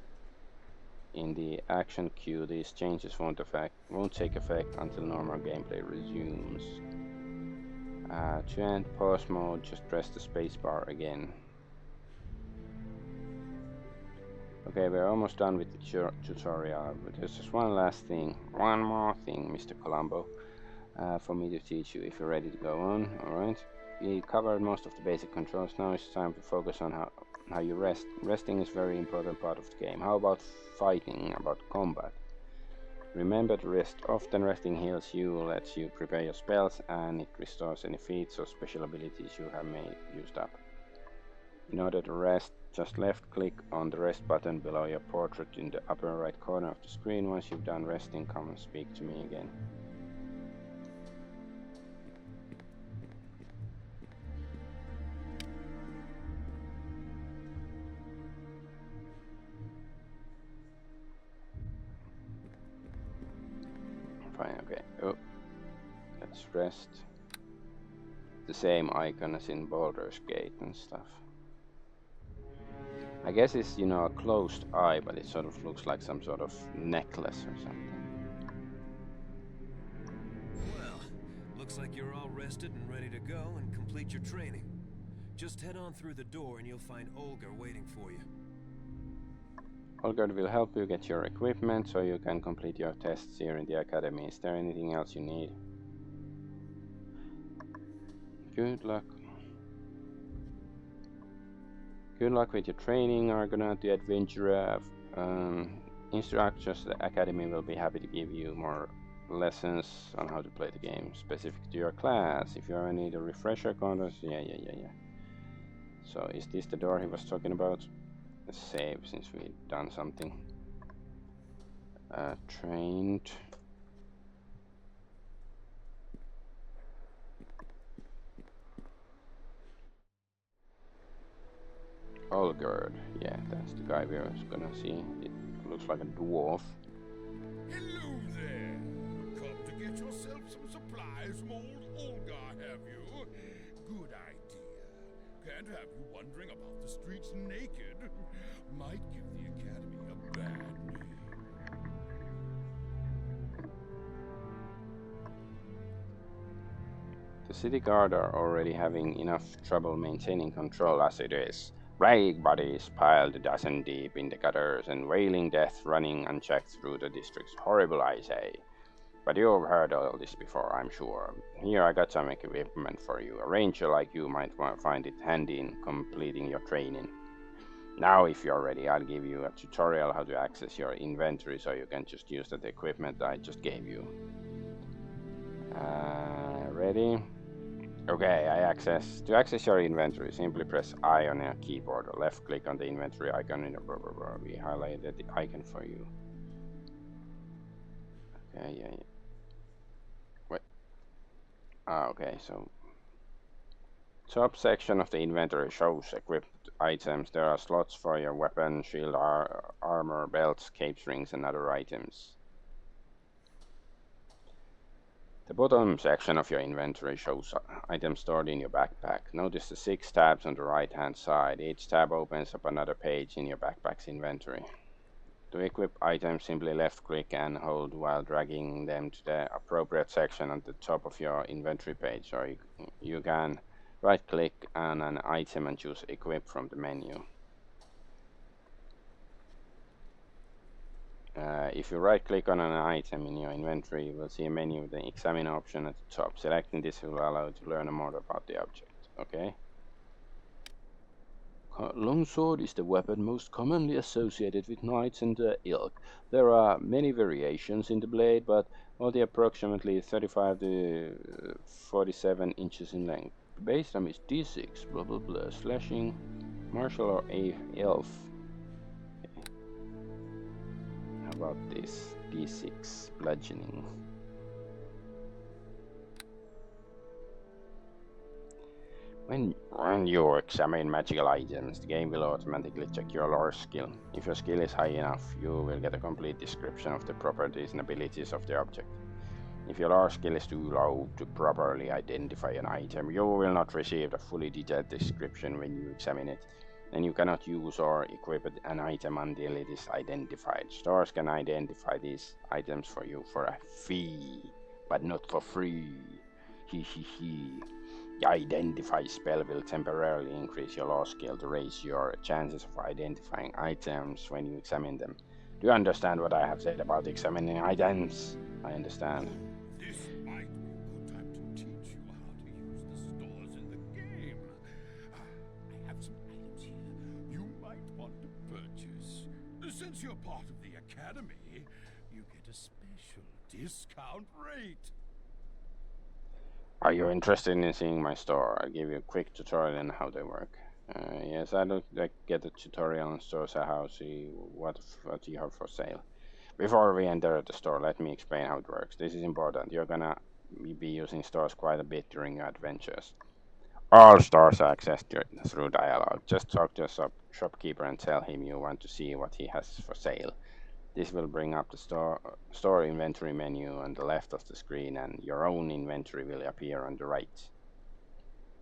in the action queue, these changes won't take effect until normal gameplay resumes. To end pause mode, just press the spacebar again. Okay, we're almost done with the tutorial, but there's just one more thing, Mr. Colombo, for me to teach you if you're ready to go on. Alright, we covered most of the basic controls. Now it's time to focus on how you rest. Resting is a very important part of the game. How about fighting, about combat? Remember to rest often. Resting heals you, lets you prepare your spells, and it restores any feats or special abilities you have used up. In order to rest, just left-click on the rest button below your portrait in the upper right corner of the screen. Once you've done resting, come and speak to me again. Fine, okay. Oh, let's rest. The same icon as in Baldur's Gate and stuff. I guess it's, a closed eye, but it sort of looks like some sort of necklace or something. Well, looks like you're all rested and ready to go and complete your training. Just head on through the door and you'll find Olga waiting for you. Olga will help you get your equipment so you can complete your tests here in the academy. Is there anything else you need? Good luck. Good luck with your training, Argonaut, the adventurer. Instructors at the academy will be happy to give you more lessons on how to play the game specific to your class. If you ever need a refresher course, yeah. So is this the door he was talking about? Let's save since we've done something. Trained. Olgerd, yeah, that's the guy we're gonna see. It looks like a dwarf. Hello there. Come to get yourself some supplies from old Olga, have you? Good idea. Can't have you wandering about the streets naked. Might give the academy a bad name. The city guard are already having enough trouble maintaining control as it is. Rag bodies piled a dozen deep in the gutters and wailing death running unchecked through the district's horrible, I say. But you've heard all this before, I'm sure. Here I got some equipment for you. A ranger like you might find it handy in completing your training. Now, if you're ready, I'll give you a tutorial how to access your inventory so you can just use that equipment I just gave you. Ready? Okay, to access your inventory, simply press I on your keyboard or left click on the inventory icon in the We highlighted the icon for you. Okay, yeah. Wait. Okay, so top section of the inventory shows equipped items. There are slots for your weapon, shield, armor, belts, capes, rings, and other items. The bottom section of your inventory shows items stored in your backpack. Notice the 6 tabs on the right hand side. Each tab opens up another page in your backpack's inventory. To equip items, simply left click and hold while dragging them to the appropriate section at the top of your inventory page, or you can right click on an item and choose equip from the menu. If you right click on an item in your inventory, you will see a menu with the examine option at the top. Selecting this will allow you to learn more about the object. Okay. Longsword is the weapon most commonly associated with knights and the ilk. There are many variations in the blade, but only approximately 35 to 47 inches in length. The base time is D6, blah blah blah, slashing, martial or elf. Okay. How about this? D6, bludgeoning. When you examine magical items, the game will automatically check your lore skill. If your skill is high enough, you will get a complete description of the properties and abilities of the object. If your lore skill is too low to properly identify an item, you will not receive a fully detailed description when you examine it, and you cannot use or equip an item until it is identified. Stores can identify these items for you for a fee, but not for free. Hee hee hee. The Identify spell will temporarily increase your lore skill to raise your chances of identifying items when you examine them. Do you understand what I have said about examining items? I understand. This might be a good time to teach you how to use the stores in the game. I have some items here you might want to purchase. Since you're part of the Academy, you get a special discount rate. Are you interested in seeing my store? I'll give you a quick tutorial on how they work. Yes, I look like get a tutorial on stores and how see what you have for sale. Before we enter the store, let me explain how it works. This is important. You're gonna be using stores quite a bit during your adventures. All stores are accessed through dialogue. Just talk to a shopkeeper and tell him you want to see what he has for sale. This will bring up the store inventory menu on the left of the screen, and your own inventory will appear on the right.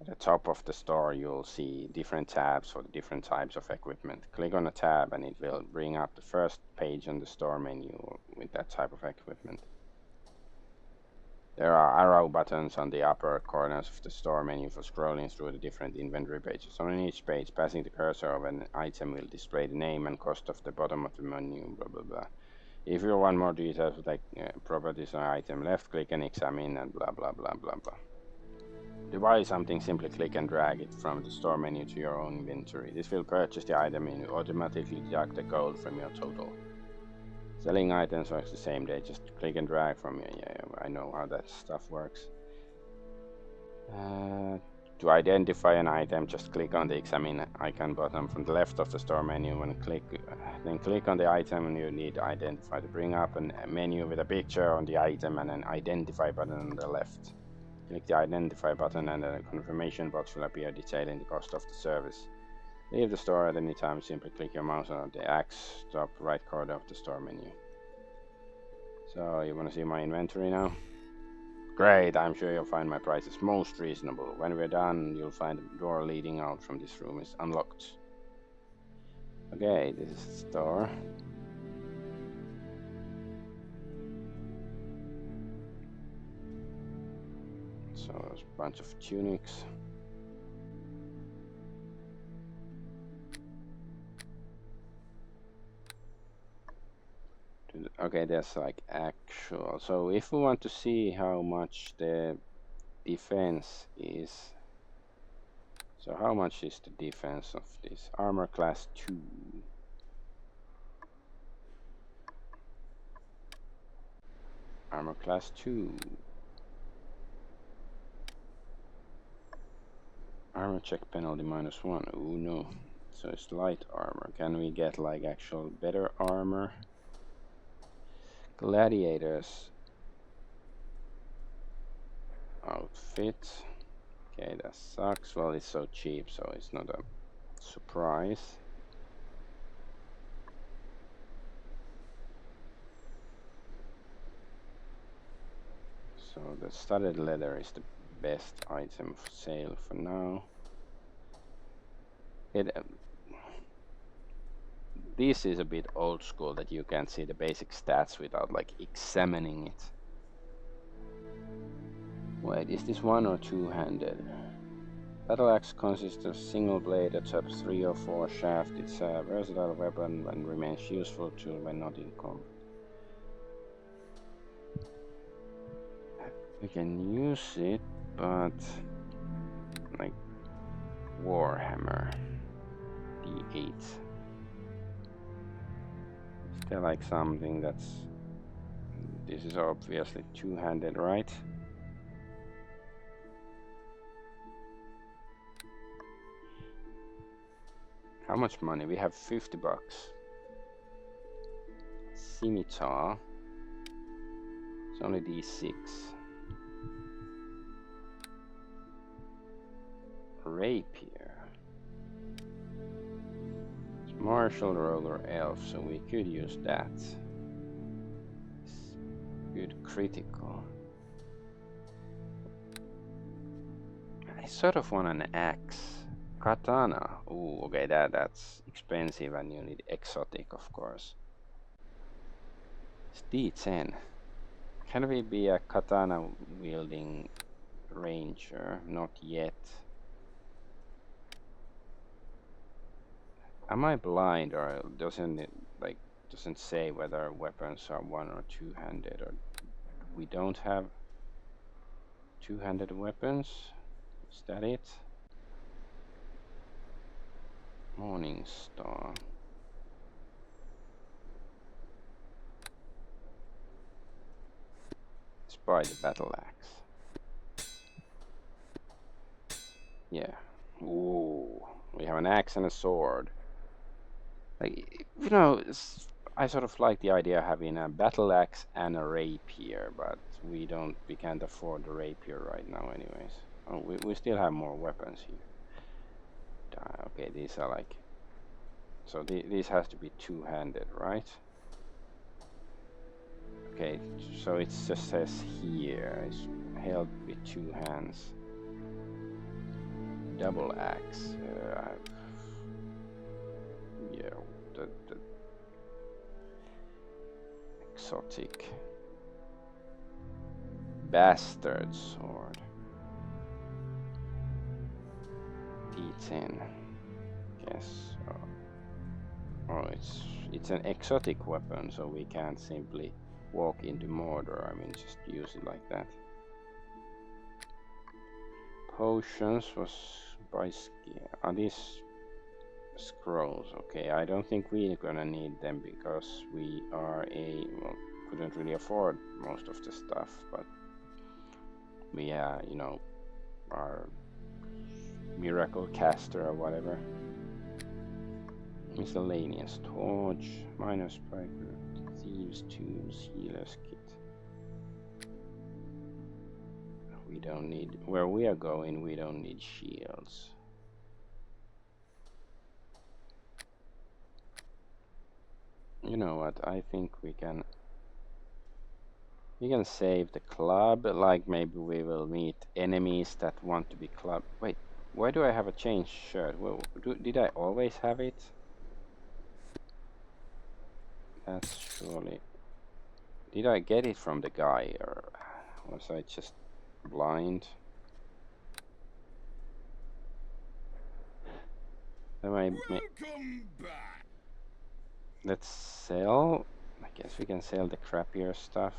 At the top of the store, you'll see different tabs for the different types of equipment. Click on a tab and it will bring up the first page on the store menu with that type of equipment. There are arrow buttons on the upper corners of the store menu for scrolling through the different inventory pages. On each page, passing the cursor of an item will display the name and cost of the bottom of the menu, blah blah blah. If you want more details like properties on item, left click and examine and blah blah blah blah blah. To buy something, simply click and drag it from the store menu to your own inventory. This will purchase the item and automatically deduct the gold from your total. Selling items works the same day. Just click and drag from here. Yeah, I know how that stuff works. To identify an item, just click on the examine icon button from the left of the store menu. Then click on the item and you need to identify to bring up a menu with a picture on the item and an identify button on the left. Click the identify button and a confirmation box will appear detailing the cost of the service. Leave the store at any time. Simply click your mouse on the X top right corner of the store menu. So you want to see my inventory now? Great, I'm sure you'll find my prices most reasonable. When we're done, you'll find the door leading out from this room is unlocked. Okay, this is the store. So there's a bunch of tunics. Okay, that's like actual. So if we want to see how much the defense is, so how much is the defense of this armor class 2? Armor class 2. Armor check penalty -1. Oh no. So it's light armor. Can we get like actual better armor? Gladiators outfit. Okay, that sucks. Well, it's so cheap, so it's not a surprise. So the studded leather is the best item for sale for now. this is a bit old school that you can see the basic stats without like examining it. Wait, is this one or two-handed? Battle axe consists of single blade that has 3 or 4 shafts. It's a versatile weapon and remains useful tool when not in combat. We can use it, but like Warhammer D8. Is there like something that's... This is obviously two-handed, right? How much money? We have 50 bucks. Scimitar. It's only D6. Rapier. It's martial, rogue, or elf, so we could use that. It's good critical. I sort of want an axe. Katana. Ooh, okay, that's expensive and you need exotic, of course. It's D10. Can we be a katana wielding ranger? Not yet. Am I blind, or doesn't it doesn't say whether weapons are one or two-handed, or we don't have two-handed weapons? Is that it? Morning Star. Let's buy the battle axe. Yeah. Ooh, we have an axe and a sword. Like, you know, I sort of like the idea of having a battle axe and a rapier, but we can't afford the rapier right now anyways. Oh, we still have more weapons here. Okay, these are like... So this has to be two-handed, right? Okay, so it just says here, it's held with two hands. Double axe. Yeah, the exotic bastard sword. D10. Yes. Oh, it's an exotic weapon, so we can't simply walk into Mordor. I mean, just use it like that. Potions was by skill. Are these scrolls? Okay, I don't think we're gonna need them because we are couldn't really afford most of the stuff, but we you know, our miracle caster or whatever. Miscellaneous torch, minor striker, thieves tools, healer's kit. We don't need, where we are going, we don't need shields. You know what, I think we can save the club, like maybe we will meet enemies that want to be club. Wait, why do I have a changed shirt? Well, did I always have it? That's surely... Did I get it from the guy, or was I just blind? Welcome back. Let's sell. I guess we can sell the crappier stuff.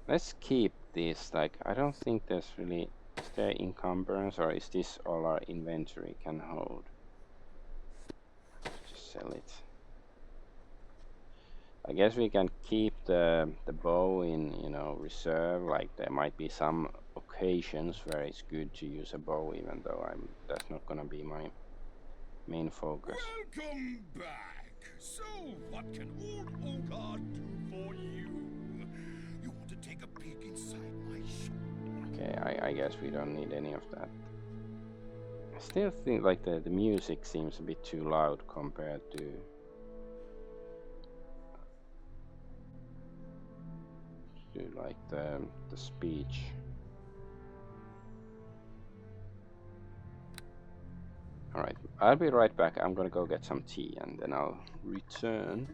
Let's keep this. Like, I don't think there's really... Is there encumbrance, or is this all our inventory can hold? Just sell it. I guess we can keep the bow in, you know, reserve. Like, there might be some occasions where it's good to use a bow, even though that's not gonna be my main focus. Welcome back. So, what can old Ogre do for you? You want to take a peek inside my shop? Okay, I guess we don't need any of that. I still think like the music seems a bit too loud compared to like the speech. Alright, I'll be right back. I'm gonna go get some tea and then I'll return.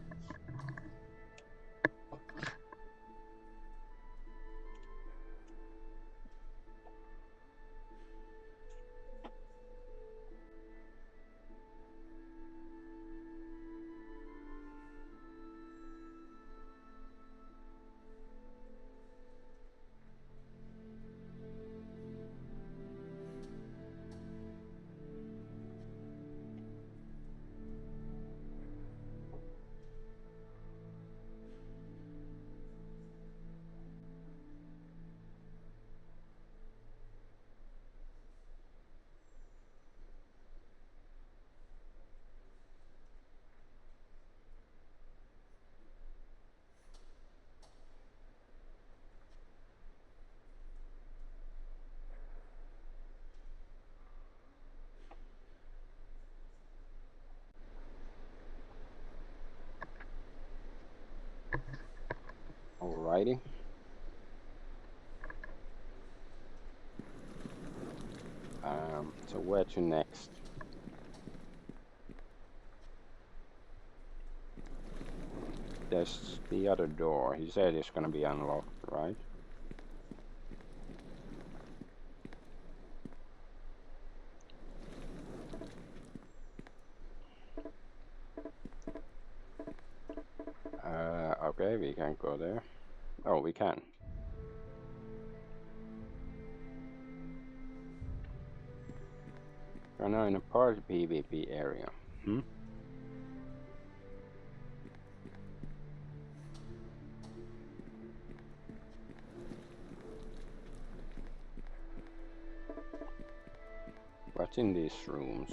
Alrighty. So where to next? There's the other door. He said it's gonna be unlocked, right? Okay, we can't go there. Oh, we can. We're now in a party PvP area. What's in these rooms?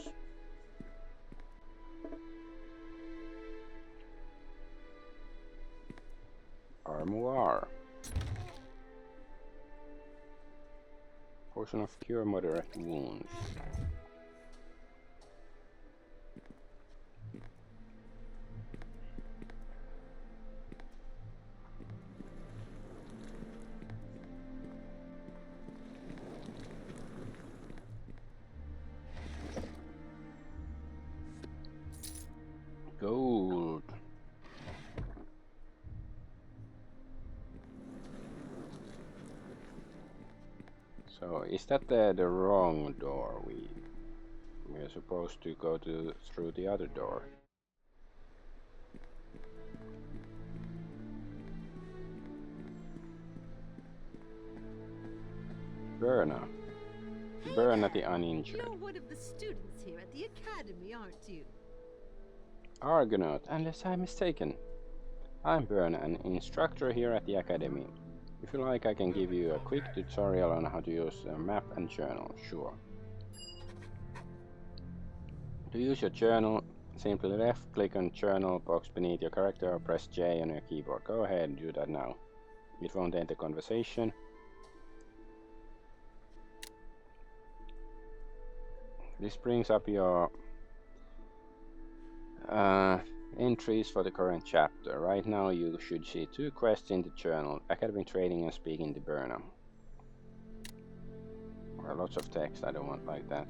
Armoire. Potion of cure moderate wounds. Gold. So is that the wrong door? We're supposed to go through the other door. Berna. Berna the Uninjured. You're one of the students here at the academy, aren't you? Argonaut, unless I'm mistaken. I'm Berna, an instructor here at the academy. If you like, I can give you a quick tutorial on how to use a map and journal, sure. To use your journal, simply left click on journal box beneath your character or press J on your keyboard. Go ahead and do that now. It won't end the conversation. This brings up your entries for the current chapter. Right now you should see 2 quests in the journal, Academy Training and Speaking to Burnham. Lots of text, I don't want like that.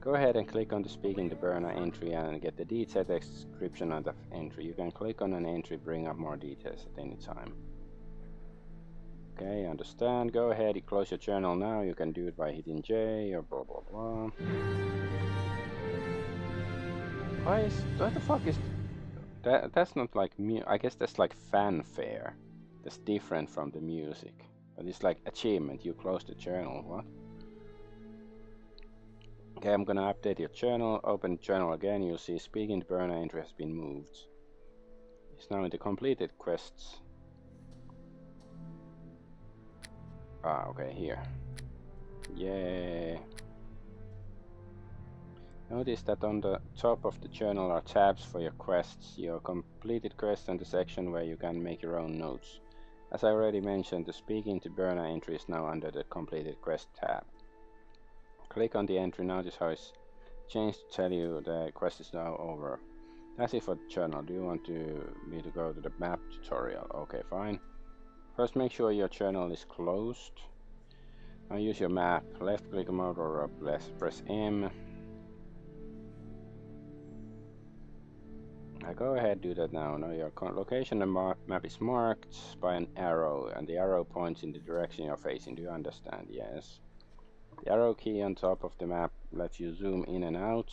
Go ahead and click on the Speaking to Burnham entry and get the detailed description of the entry. You can click on an entry, bring up more details at any time. Okay, understand. Go ahead, you close your journal now. You can do it by hitting J or blah blah blah. What the fuck is that? That's not like I guess that's like fanfare. That's different from the music. But it's like achievement. You close the journal. What? Okay, I'm gonna update your journal. Open journal again. You'll see Speaking to Burner entry has been moved. It's now in the completed quests. Ah, okay, here. Yay. Notice that on the top of the journal are tabs for your quests, your completed quests, and the section where you can make your own notes. As I already mentioned, the Speaking to Burner entry is now under the completed quest tab. Click on the entry. Notice how it's changed to tell you the quest is now over. That's it for the journal. Do you want me to go to the map tutorial? Okay, fine. First, make sure your journal is closed. Now use your map. Left click mode or press M. Go ahead, do that now. Now your location and map is marked by an arrow, and the arrow points in the direction you're facing. Do you understand? Yes. The arrow key on top of the map lets you zoom in and out.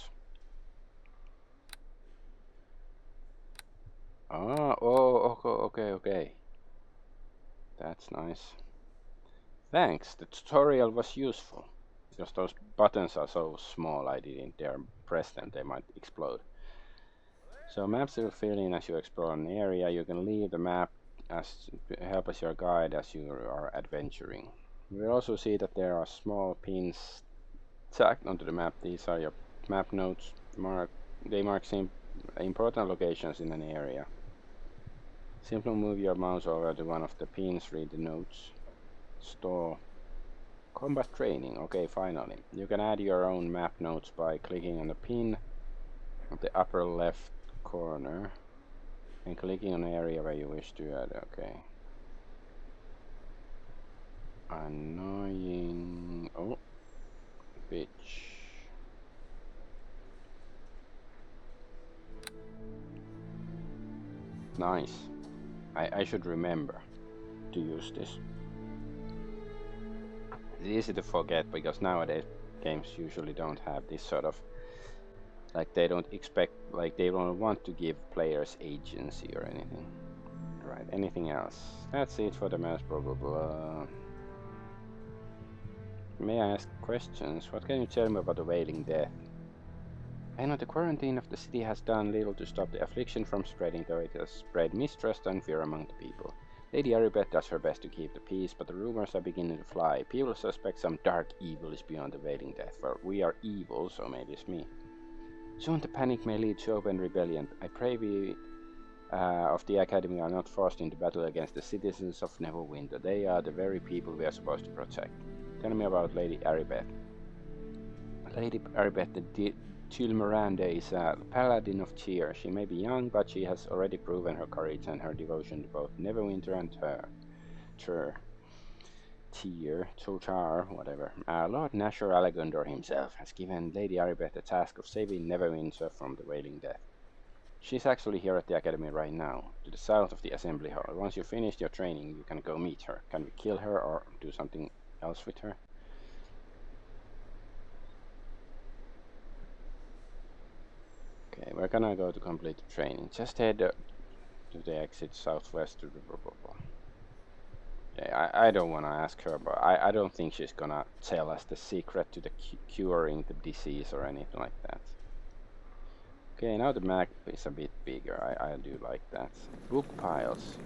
Ah, oh, okay. That's nice. Thanks, the tutorial was useful. Because those buttons are so small, I didn't dare press them, they might explode. So maps will fill in as you explore an area. You can leave the map as to help as your guide as you are adventuring. You will also see that there are small pins tacked onto the map. These are your map notes. They mark important locations in an area. Simply move your mouse over to one of the pins, read the notes. Store. Combat training. Okay, finally. You can add your own map notes by clicking on the pin at the upper left corner and clicking on the area where you wish to add. Okay. Annoying. Oh, bitch. Nice. I should remember to use this. It's easy to forget because nowadays games usually don't have this sort of, like, they don't expect, like, they don't want to give players agency or anything. Right, anything else? That's it for the mass, blah blah blah. May I ask questions? What can you tell me about the Wailing Death? I know the quarantine of the city has done little to stop the affliction from spreading, though it has spread mistrust and fear among the people. Lady Aribeth does her best to keep the peace, but the rumors are beginning to fly. People suspect some dark evil is beyond the Wailing Death. Well, we are evil, so maybe it's me. Soon the panic may lead to open rebellion. I pray we of the Academy are not forced into battle against the citizens of Neverwinter. They are the very people we are supposed to protect. Tell me about Lady Aribeth. Lady Aribeth the Tilmirande is a paladin of cheer. She may be young, but she has already proven her courage and her devotion to both Neverwinter and Tochar, whatever. Lord Nashor Alagundor himself has given Lady Aribeth the task of saving Neverwinter from the Wailing Death. She's actually here at the Academy right now, to the south of the Assembly Hall. Once you finish your training, you can go meet her. Can we kill her or do something else with her? Okay, we're gonna go to complete the training. Just head to the exit southwest to the blah blah blah. Yeah, I don't want to ask her, but I don't think she's gonna tell us the secret to the curing the disease or anything like that. Okay, now the map is a bit bigger. I do like that. Book piles.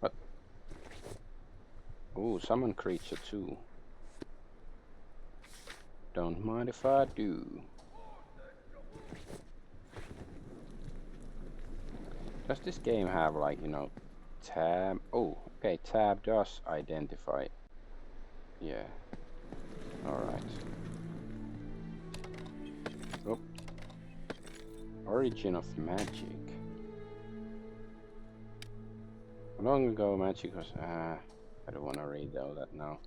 What? Ooh, summon creature too. Don't mind if I do. Does this game have, like, you know, tab? Oh, okay, tab does identify. Yeah. Alright. Oh. Origin of magic. How long ago magic was... I don't want to read all that now.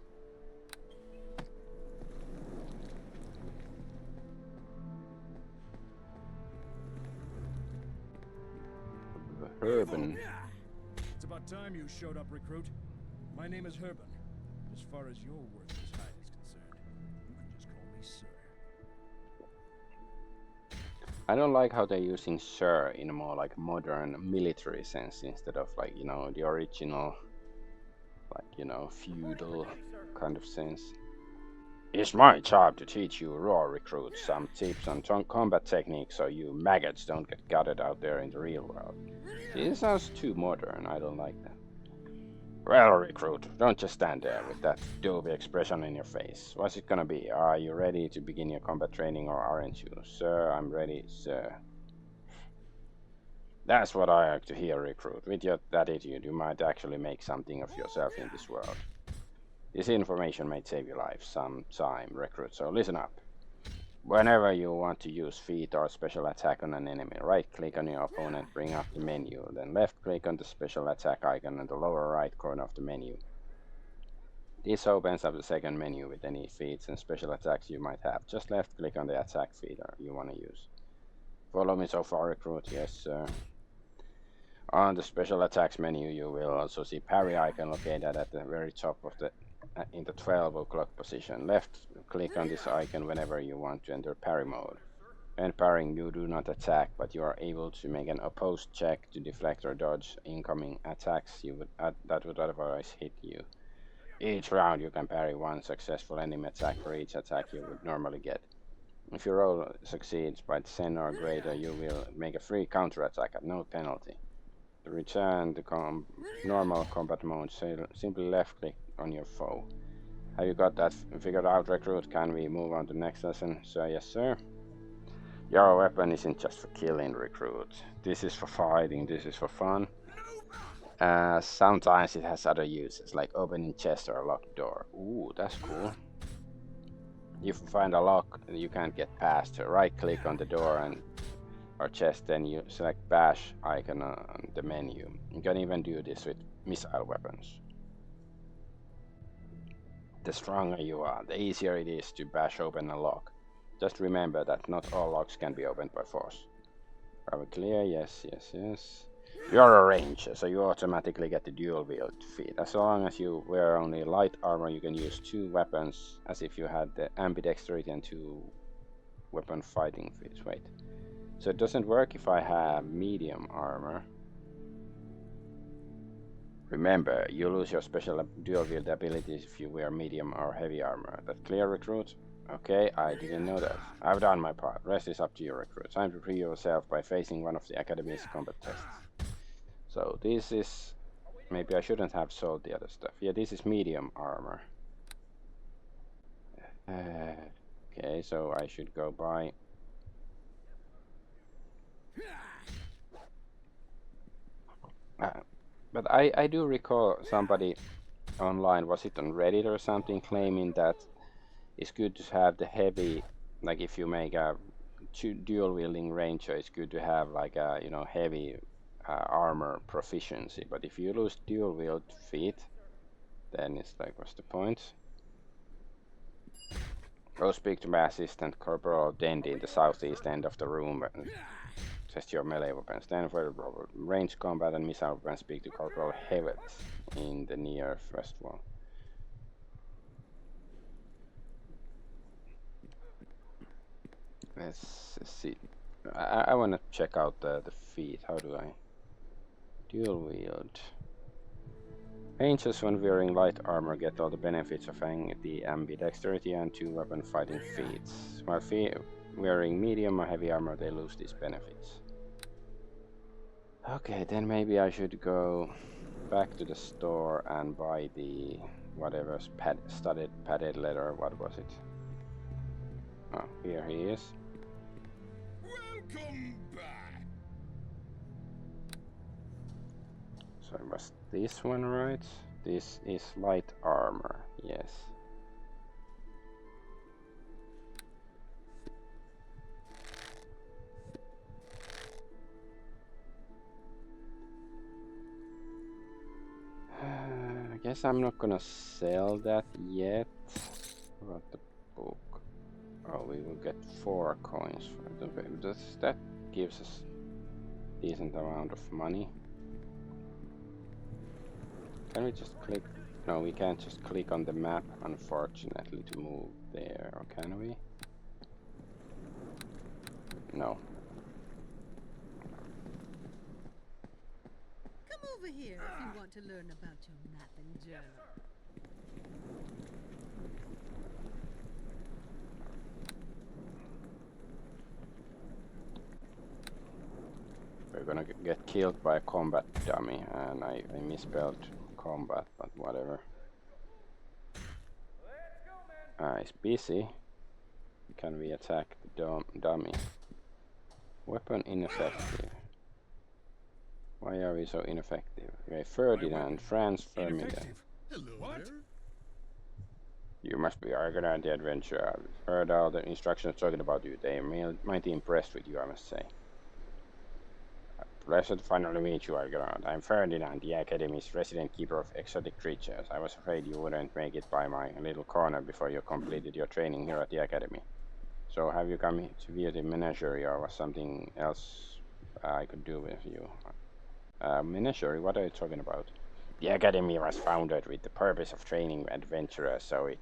Herben. It's about time you showed up, recruit. My name is Herben. As far as your worthless hide is concerned, you can just call me Sir. I don't like how they're using Sir in a more like modern military sense instead of, like, you know, the original, like, you know, feudal kind of sense. It's my job to teach you raw recruits some tips on combat techniques so you maggots don't get gutted out there in the real world. This sounds too modern, I don't like that. Well, recruit, don't just stand there with that dopey expression in your face. What's it gonna be? Are you ready to begin your combat training or aren't you? Sir, I'm ready, sir. That's what I like to hear, recruit. With your attitude, you might actually make something of yourself in this world. This information may save your life some time, recruit, so listen up. Whenever you want to use feat or special attack on an enemy, right-click on your opponent, bring up the menu, then left-click on the special attack icon in the lower right corner of the menu. This opens up the second menu with any feats and special attacks you might have. Just left click on the attack feat you want to use. Follow me so far, recruit. Yes, sir. On the special attacks menu, you will also see parry icon located at the very top of the in the 12 o'clock position. Left click on this icon whenever you want to enter parry mode. When parrying, you do not attack, but you are able to make an opposed check to deflect or dodge incoming attacks that would otherwise hit you. Each round, you can parry one successful enemy attack for each attack you would normally get. If your roll succeeds by 10 or greater, you will make a free counterattack at no penalty. To return to normal combat mode, simply left click on your foe. Have you got that figured out, recruit? Can we move on to the next lesson? So yes, sir. Your weapon isn't just for killing, recruit. This is for fighting, this is for fun. Sometimes it has other uses, like opening chest or a locked door. Ooh, that's cool. If you find a lock you can't get past, right click on the door or chest, then you select bash icon on the menu. You can even do this with missile weapons. The stronger you are, the easier it is to bash open a lock. Just remember that not all locks can be opened by force. Are we clear? Yes, yes, yes. You're a ranger, so you automatically get the dual wield feat. As long as you wear only light armor, you can use 2 weapons as if you had the ambidexterity and 2 weapon fighting feats. Wait. So it doesn't work if I have medium armor. Remember, you lose your special dual wield abilities if you wear medium or heavy armor. That clear, recruit? Okay, I didn't know that. I've done my part. Rest is up to you, recruit. Time to prove yourself by facing one of the Academy's combat tests. So this is... Maybe I shouldn't have sold the other stuff. Yeah, this is medium armor. Okay, so I should go buy... But I do recall somebody online, was it on Reddit or something, claiming that it's good to have the heavy, like if you make a dual wielding ranger, it's good to have like a, you know, heavy armor proficiency. But if you lose dual wield feat, then it's like, what's the point? Go speak to my assistant Corporal Dendy in the southeast end of the room. Test your melee weapons. Then for range combat and missile weapons, speak to Corporal Hewitt in the near first wall. Let's see. I want to check out the feat. How do I? Dual wield. Rangers when wearing light armor get all the benefits of having the ambidexterity and 2 weapon fighting feats. While wearing medium or heavy armor, they lose these benefits. Okay, then maybe I should go back to the store and buy the whatever's studded padded leather. What was it? Oh, here he is. Welcome back. So was this one right? This is light armor, yes. I guess I'm not gonna sell that yet. What about the book? Oh, we will get 4 coins for it. That gives us a decent amount of money. Can we just click? No, we can't just click on the map, unfortunately, to move there, or can we? No. Come over here if you want to learn about your mapping journal. We're gonna get killed by a combat dummy, and I misspelled combat, but whatever. It's busy. Can we attack the dummy? Weapon ineffective. Why are we so ineffective? Okay, Ferdinand, transfer me then. Hello there. You must be Argonaut the adventurer. I've heard all the instructions talking about you. They are mighty impressed with you, I must say. Pleasure to finally meet you, Argonaut. I'm Ferdinand, the Academy's resident keeper of exotic creatures. I was afraid you wouldn't make it by my little corner before you completed your training here at the Academy. So have you come to view the menagerie, or was something else I could do with you? Menagerie? What are you talking about? The Academy was founded with the purpose of training adventurers, so it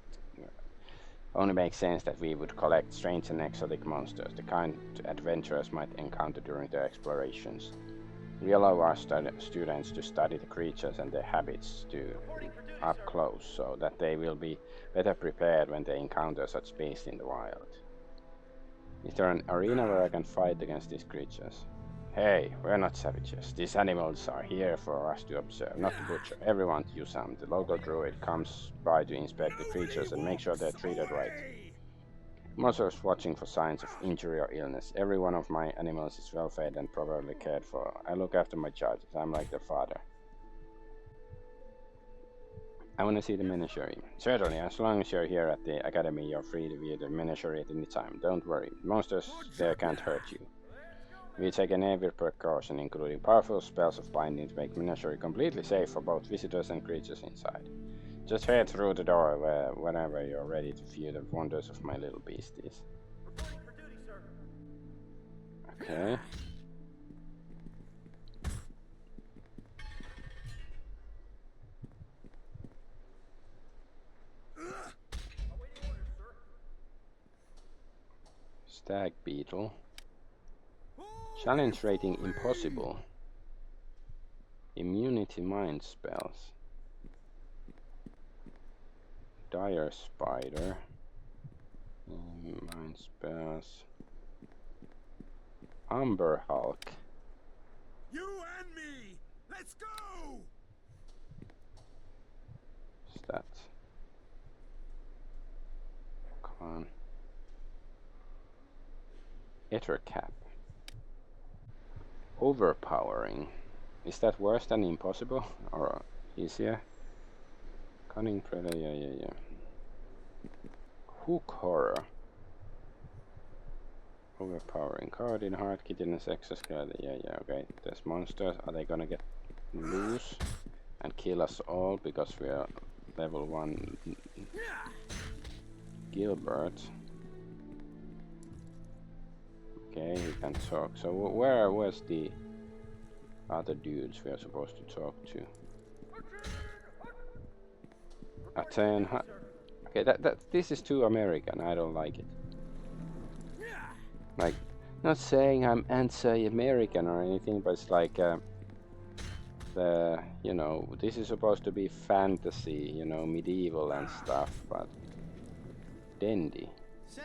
only makes sense that we would collect strange and exotic monsters, the kind adventurers might encounter during their explorations. We allow our students to study the creatures and their habits up close, so that they will be better prepared when they encounter such beasts in the wild. Is there an arena where I can fight against these creatures? Hey, we're not savages. These animals are here for us to observe, not to butcher. Everyone to use some. The local druid comes by to inspect the creatures and make sure they're treated right. I'm also watching for signs of injury or illness. Every one of my animals is well fed and properly cared for. I look after my charges. I'm like their father. I want to see the menagerie. Certainly, as long as you're here at the Academy, you're free to view the menagerie at any time. Don't worry, monsters there can't hurt you. We've taken every precaution, including powerful spells of binding to make menagerie completely safe for both visitors and creatures inside. Just head through the door whenever you're ready to view the wonders of my little beasties. Okay. Stag beetle. Challenge rating impossible. Immunity mind spells. Dire spider. Mind spells. Umber Hulk. You and me! Let's go! Stats. Come on. Ether cap. Overpowering. Is that worse than impossible or easier? Cunning predator, yeah. Hook horror. Overpowering. Card in heart, giddiness, exoskeleton, yeah, okay. There's monsters. Are they gonna get loose and kill us all because we are level 1 Gilbert? Okay, we can talk. So where's the other dudes we are supposed to talk to? Aten. Okay, this is too American. I don't like it. Like, not saying I'm anti-American or anything, but it's like you know, this is supposed to be fantasy, you know, medieval and stuff, but dandy. So,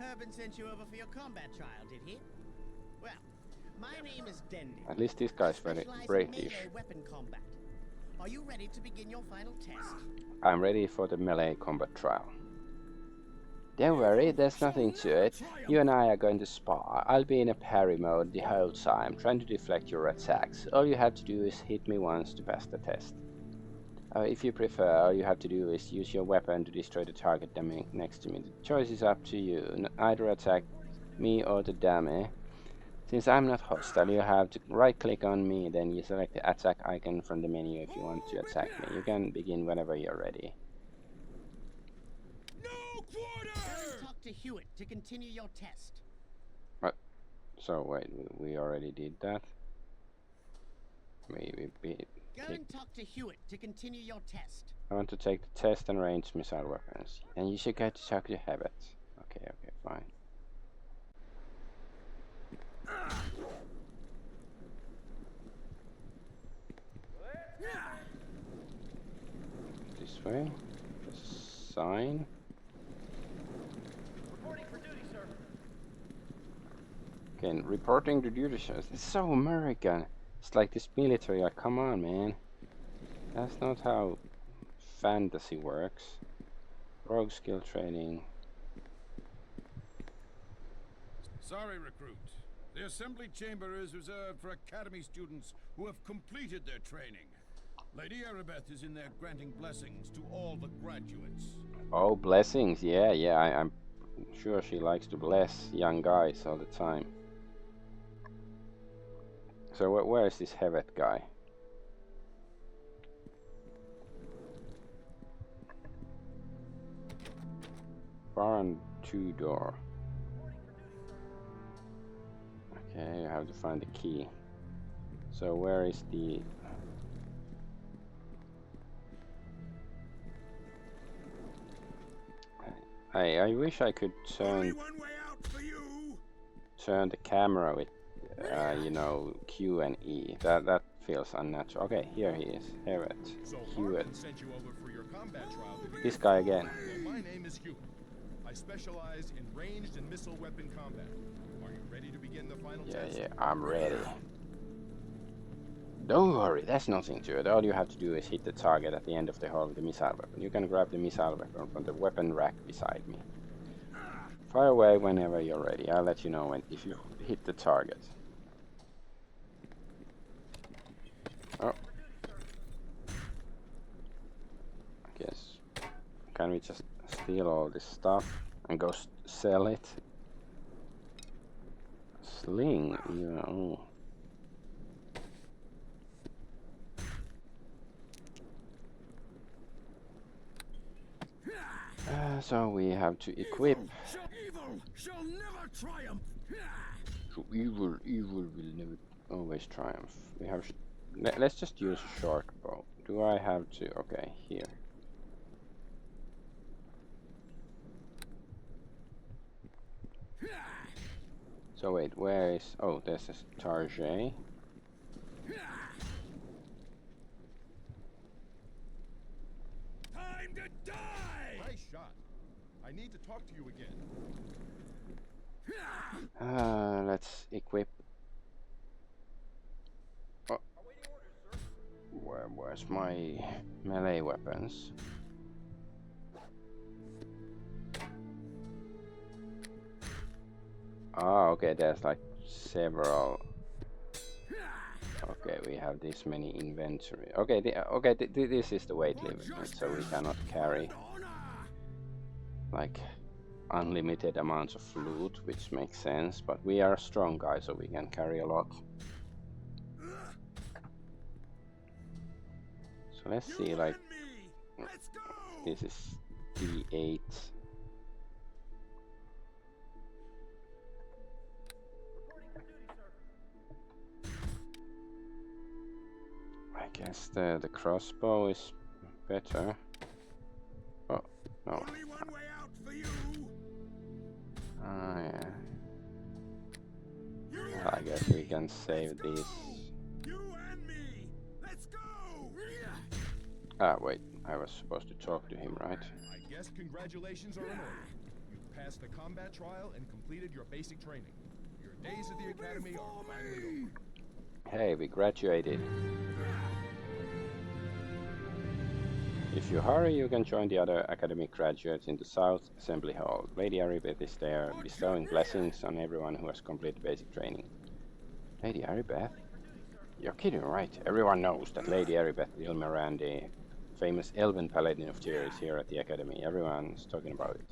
Herben sent you over for your combat trial, did he? Well, my name is Dendy. At least this guy's very British. Weapon combat. Are you ready to begin your final test? I'm ready for the melee combat trial. Don't worry, there's nothing to it. You and I are going to spar. I'll be in a parry mode the whole time, trying to deflect your attacks. All you have to do is hit me once to pass the test. If you prefer, all you have to do is use your weapon to destroy the target next to me. The choice is up to you. Either attack me or the dummy. Since I'm not hostile, you have to right-click on me, then you select the attack icon from the menu if you want to attack me. You can begin whenever you're ready. Talk to Hewitt to continue your test. What? So wait, we already did that? Maybe Go and talk to Hewitt to continue your test. I want to take the test and range missile weapons. And you should go to talk to Hewitt. Okay, fine. This way. Just sign. Reporting for duty, sir. Okay, reporting to duty, sir. It's so American. It's like this military. Like, come on, man. That's not how fantasy works. Rogue skill training. Sorry, recruit. The assembly chamber is reserved for Academy students who have completed their training. Lady Erebeth is in there granting blessings to all the graduates. Oh, blessings. Yeah, I'm sure she likes to bless young guys all the time. So where is this Hevet guy? Barn 2 door. Okay, you have to find the key. So where is the... I wish I could turn the camera with you know, Q and E. That feels unnatural. Okay, here he is. Hewitt. Hewitt. This guy again. Well, my name is Hewitt. I specialize in ranged and missile weapon combat. Are you ready to begin the final test? Yeah, I'm ready. Don't worry, there's nothing to it. All you have to do is hit the target at the end of the hall with the missile weapon. You can grab the missile weapon from the weapon rack beside me. Fire away whenever you're ready. I'll let you know when if you hit the target. Oh. I guess. Can we just steal all this stuff and go sell it? Sling, even. Oh. So we have to equip. Evil shall never triumph. So evil will never always triumph. We have. Let's just use a short bow. Do I have to? Okay, here. So wait, where is? Oh, this is Tarjay. Time to die. Nice shot. I need to talk to you again. Let's equip. Oh. Where's my melee weapons? Ah, okay, there's like several. Okay, we have this many inventory. Okay, this is the weight limit, so we cannot carry like unlimited amounts of loot, which makes sense, but we are a strong guy, so we can carry a lot. So let's see, like, this is D8. I guess the crossbow is better. Oh, no. Only one way out for you. Ah, yeah. I guess we can save these. You and me. Let's go. Ah, wait. I was supposed to talk to him, right? I guess congratulations are in order. You've passed the combat trial and completed your basic training. Your days at the academy are finally over. Hey, we graduated. If you hurry, you can join the other academic graduates in the South Assembly Hall. Lady Aribeth is there, bestowing blessings on everyone who has completed basic training. Lady Aribeth? You're kidding, right? Everyone knows that Lady Aribeth Ilmerandi, famous elven paladin of Tyr, is here at the academy. Everyone's talking about it.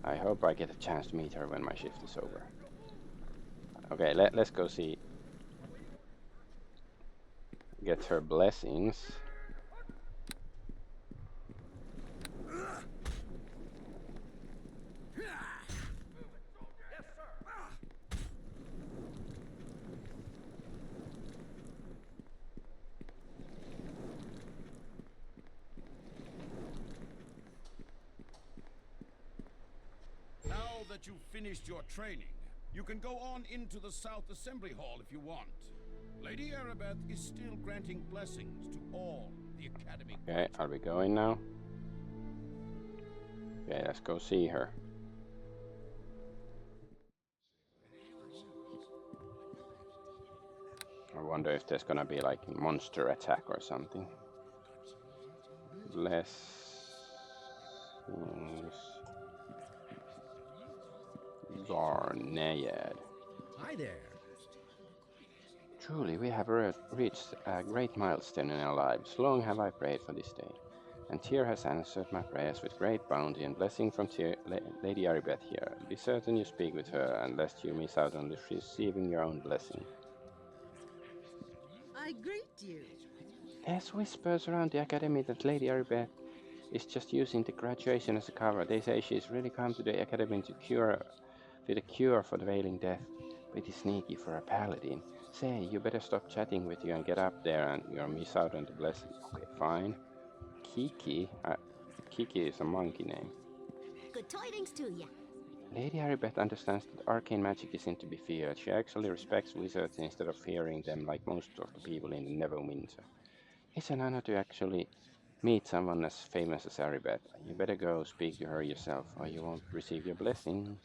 I hope I get a chance to meet her when my shift is over. Okay, let's go see. Get her blessings. Now that you've finished your training, you can go on into the South Assembly Hall if you want. Lady Aribeth is still granting blessings to all the Academy. Okay, are we going now? Okay, let's go see her. I wonder if there's gonna be like a monster attack or something. Blessings. Zarnayad. Hi there. Truly, we have reached a great milestone in our lives. Long have I prayed for this day, and Tyr has answered my prayers with great bounty and blessing from Lady Aribeth here. Be certain you speak with her, and lest you miss out on receiving your own blessing. I greet you. There's whispers around the academy that Lady Aribeth is just using the graduation as a cover. They say she's really come to the academy with a cure for the Wailing Death. Pretty sneaky for a paladin. Say, you better stop chatting with you and get up there and you'll miss out on the blessing. Okay, fine. Kiki? Kiki is a monkey name. Good tidings to you. Lady Aribeth understands that arcane magic isn't to be feared. She actually respects wizards instead of fearing them like most of the people in the Neverwinter. It's an honor to actually meet someone as famous as Aribeth. You better go speak to her yourself, or you won't receive your blessing.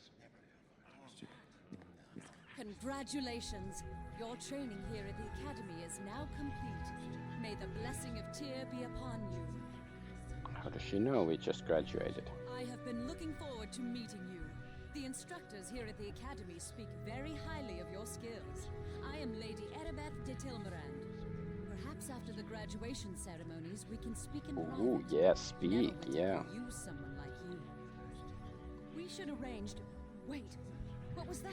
Congratulations! Your training here at the Academy is now complete. May the blessing of Tyr be upon you. How does she know we just graduated? I have been looking forward to meeting you. The instructors here at the Academy speak very highly of your skills. I am Lady Aribeth de Tilmarand. Perhaps after the graduation ceremonies, we can speak in private. Ooh, yeah, speak, yeah. Use someone like you. We should arrange. Wait, what was that?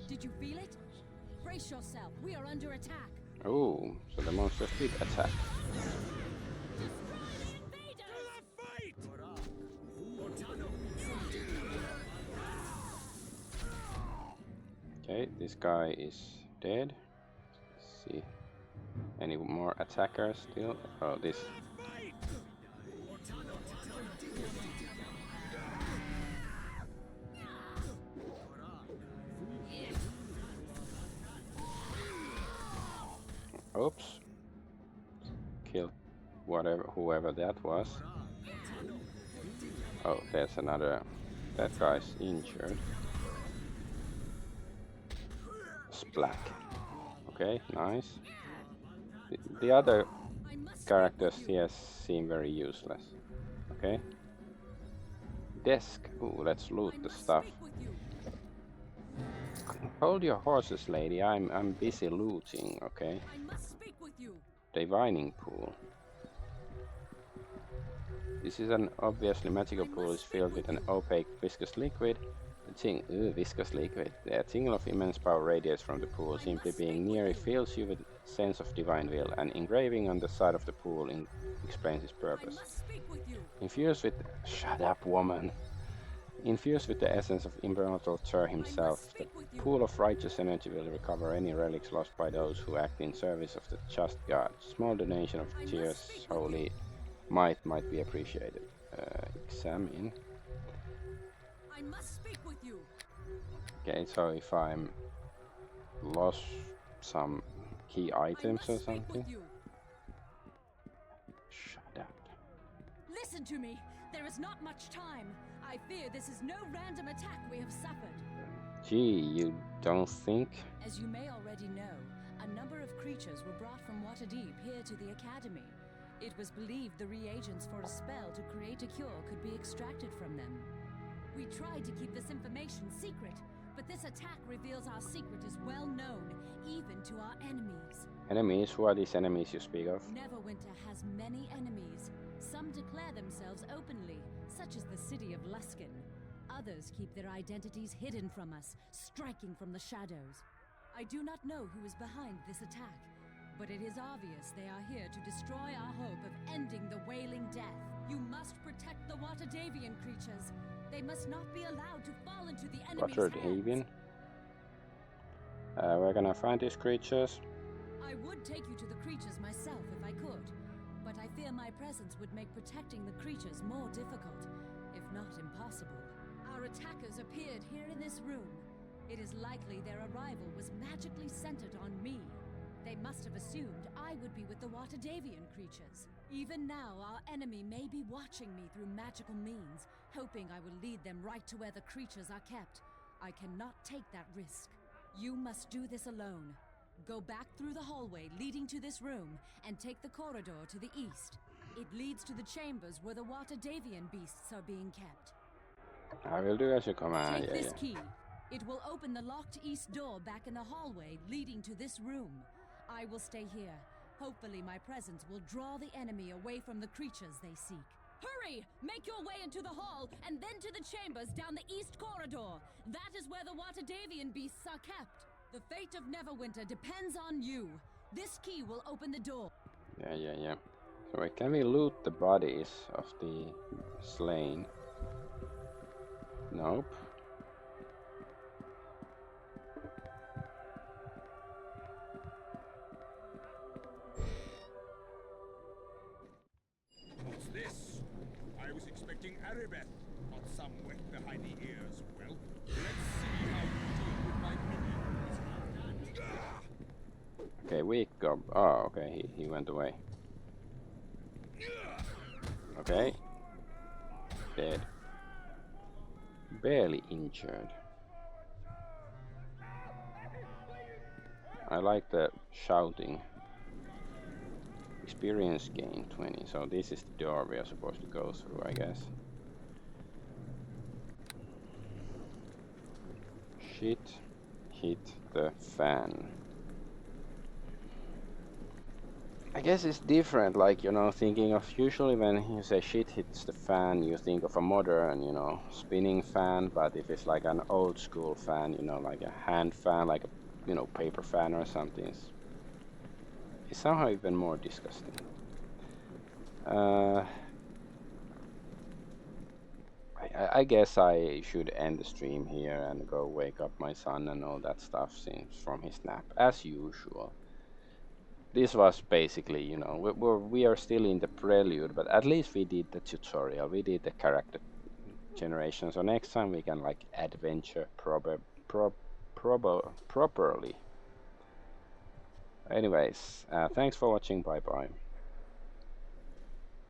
Did you feel it? Brace yourself. We are under attack. Oh, so the monsters did attack. Okay, this guy is dead. Let's see. Any more attackers still? Oh, this. Oops. Kill whoever that was. Oh, there's another. That guy's injured. Splack. Okay, nice. The other characters here seem very useless. Okay. Desk. Ooh, let's loot the stuff. Hold your horses, lady. I'm busy looting, okay? Divining pool. This is an obviously magical pool. It's filled with an opaque viscous liquid. Viscous liquid. The tingle of immense power radiates from the pool. Simply being near it fills you with a sense of divine will. An engraving on the side of the pool explains its purpose. Infused with... Shut up, woman! Infused with the essence of Immortal Tyr himself, the pool of righteous energy will recover any relics lost by those who act in service of the just God. Small donation of Tyr's holy might be appreciated. Examine. I must speak with you. Okay, so if I'm lost some key items or something. Shut up. Listen to me. There is not much time. I fear this is no random attack we have suffered. Gee, you don't think? As you may already know, a number of creatures were brought from Waterdeep here to the Academy. It was believed the reagents for a spell to create a cure could be extracted from them. We tried to keep this information secret, but this attack reveals our secret is well known, even to our enemies. Enemies? Who are these enemies you speak of? Neverwinter has many enemies. Some declare themselves openly, such as the city of Luskan. Others keep their identities hidden from us, striking from the shadows. I do not know who is behind this attack, but it is obvious they are here to destroy our hope of ending the Wailing Death. You must protect the Waterdavian creatures. They must not be allowed to fall into the enemy's Waterdavian? We're gonna find these creatures. I would take you to the creatures myself if I could, but I fear my presence would make protecting the creatures more difficult, if not impossible. Our attackers appeared here in this room. It is likely their arrival was magically centered on me. They must have assumed I would be with the Waterdavian creatures. Even now, our enemy may be watching me through magical means, hoping I will lead them right to where the creatures are kept. I cannot take that risk. You must do this alone. Go back through the hallway leading to this room, and take the corridor to the east. It leads to the chambers where the Waterdavian beasts are being kept. I will do as you command. Take this key. It will open the locked east door back in the hallway leading to this room. I will stay here. Hopefully my presence will draw the enemy away from the creatures they seek. Hurry! Make your way into the hall, and then to the chambers down the east corridor. That is where the Waterdavian beasts are kept. The fate of Neverwinter depends on you. This key will open the door. Yeah. So wait, can we loot the bodies of the slain? Nope. What's this? I was expecting Aribeth, not some wet behind the ears. Well, let's see how you deal with my minions. Okay, weak gob. Oh, okay, he went away. Okay. Dead. Barely injured. I like the shouting. Experience gain 20. So this is the door we are supposed to go through, I guess. Shit hit the fan. I guess it's different, like, you know, thinking of usually when you say shit hits the fan, you think of a modern, you know, spinning fan, but if it's like an old school fan, you know, like a hand fan, like a, you know, paper fan or something, it's somehow even more disgusting. I guess I should end the stream here and go wake up my son and all that stuff since from his nap, as usual. This was basically, you know, we are still in the prelude, but at least we did the tutorial, we did the character generation, so next time we can like adventure properly. Anyways, thanks for watching, bye bye.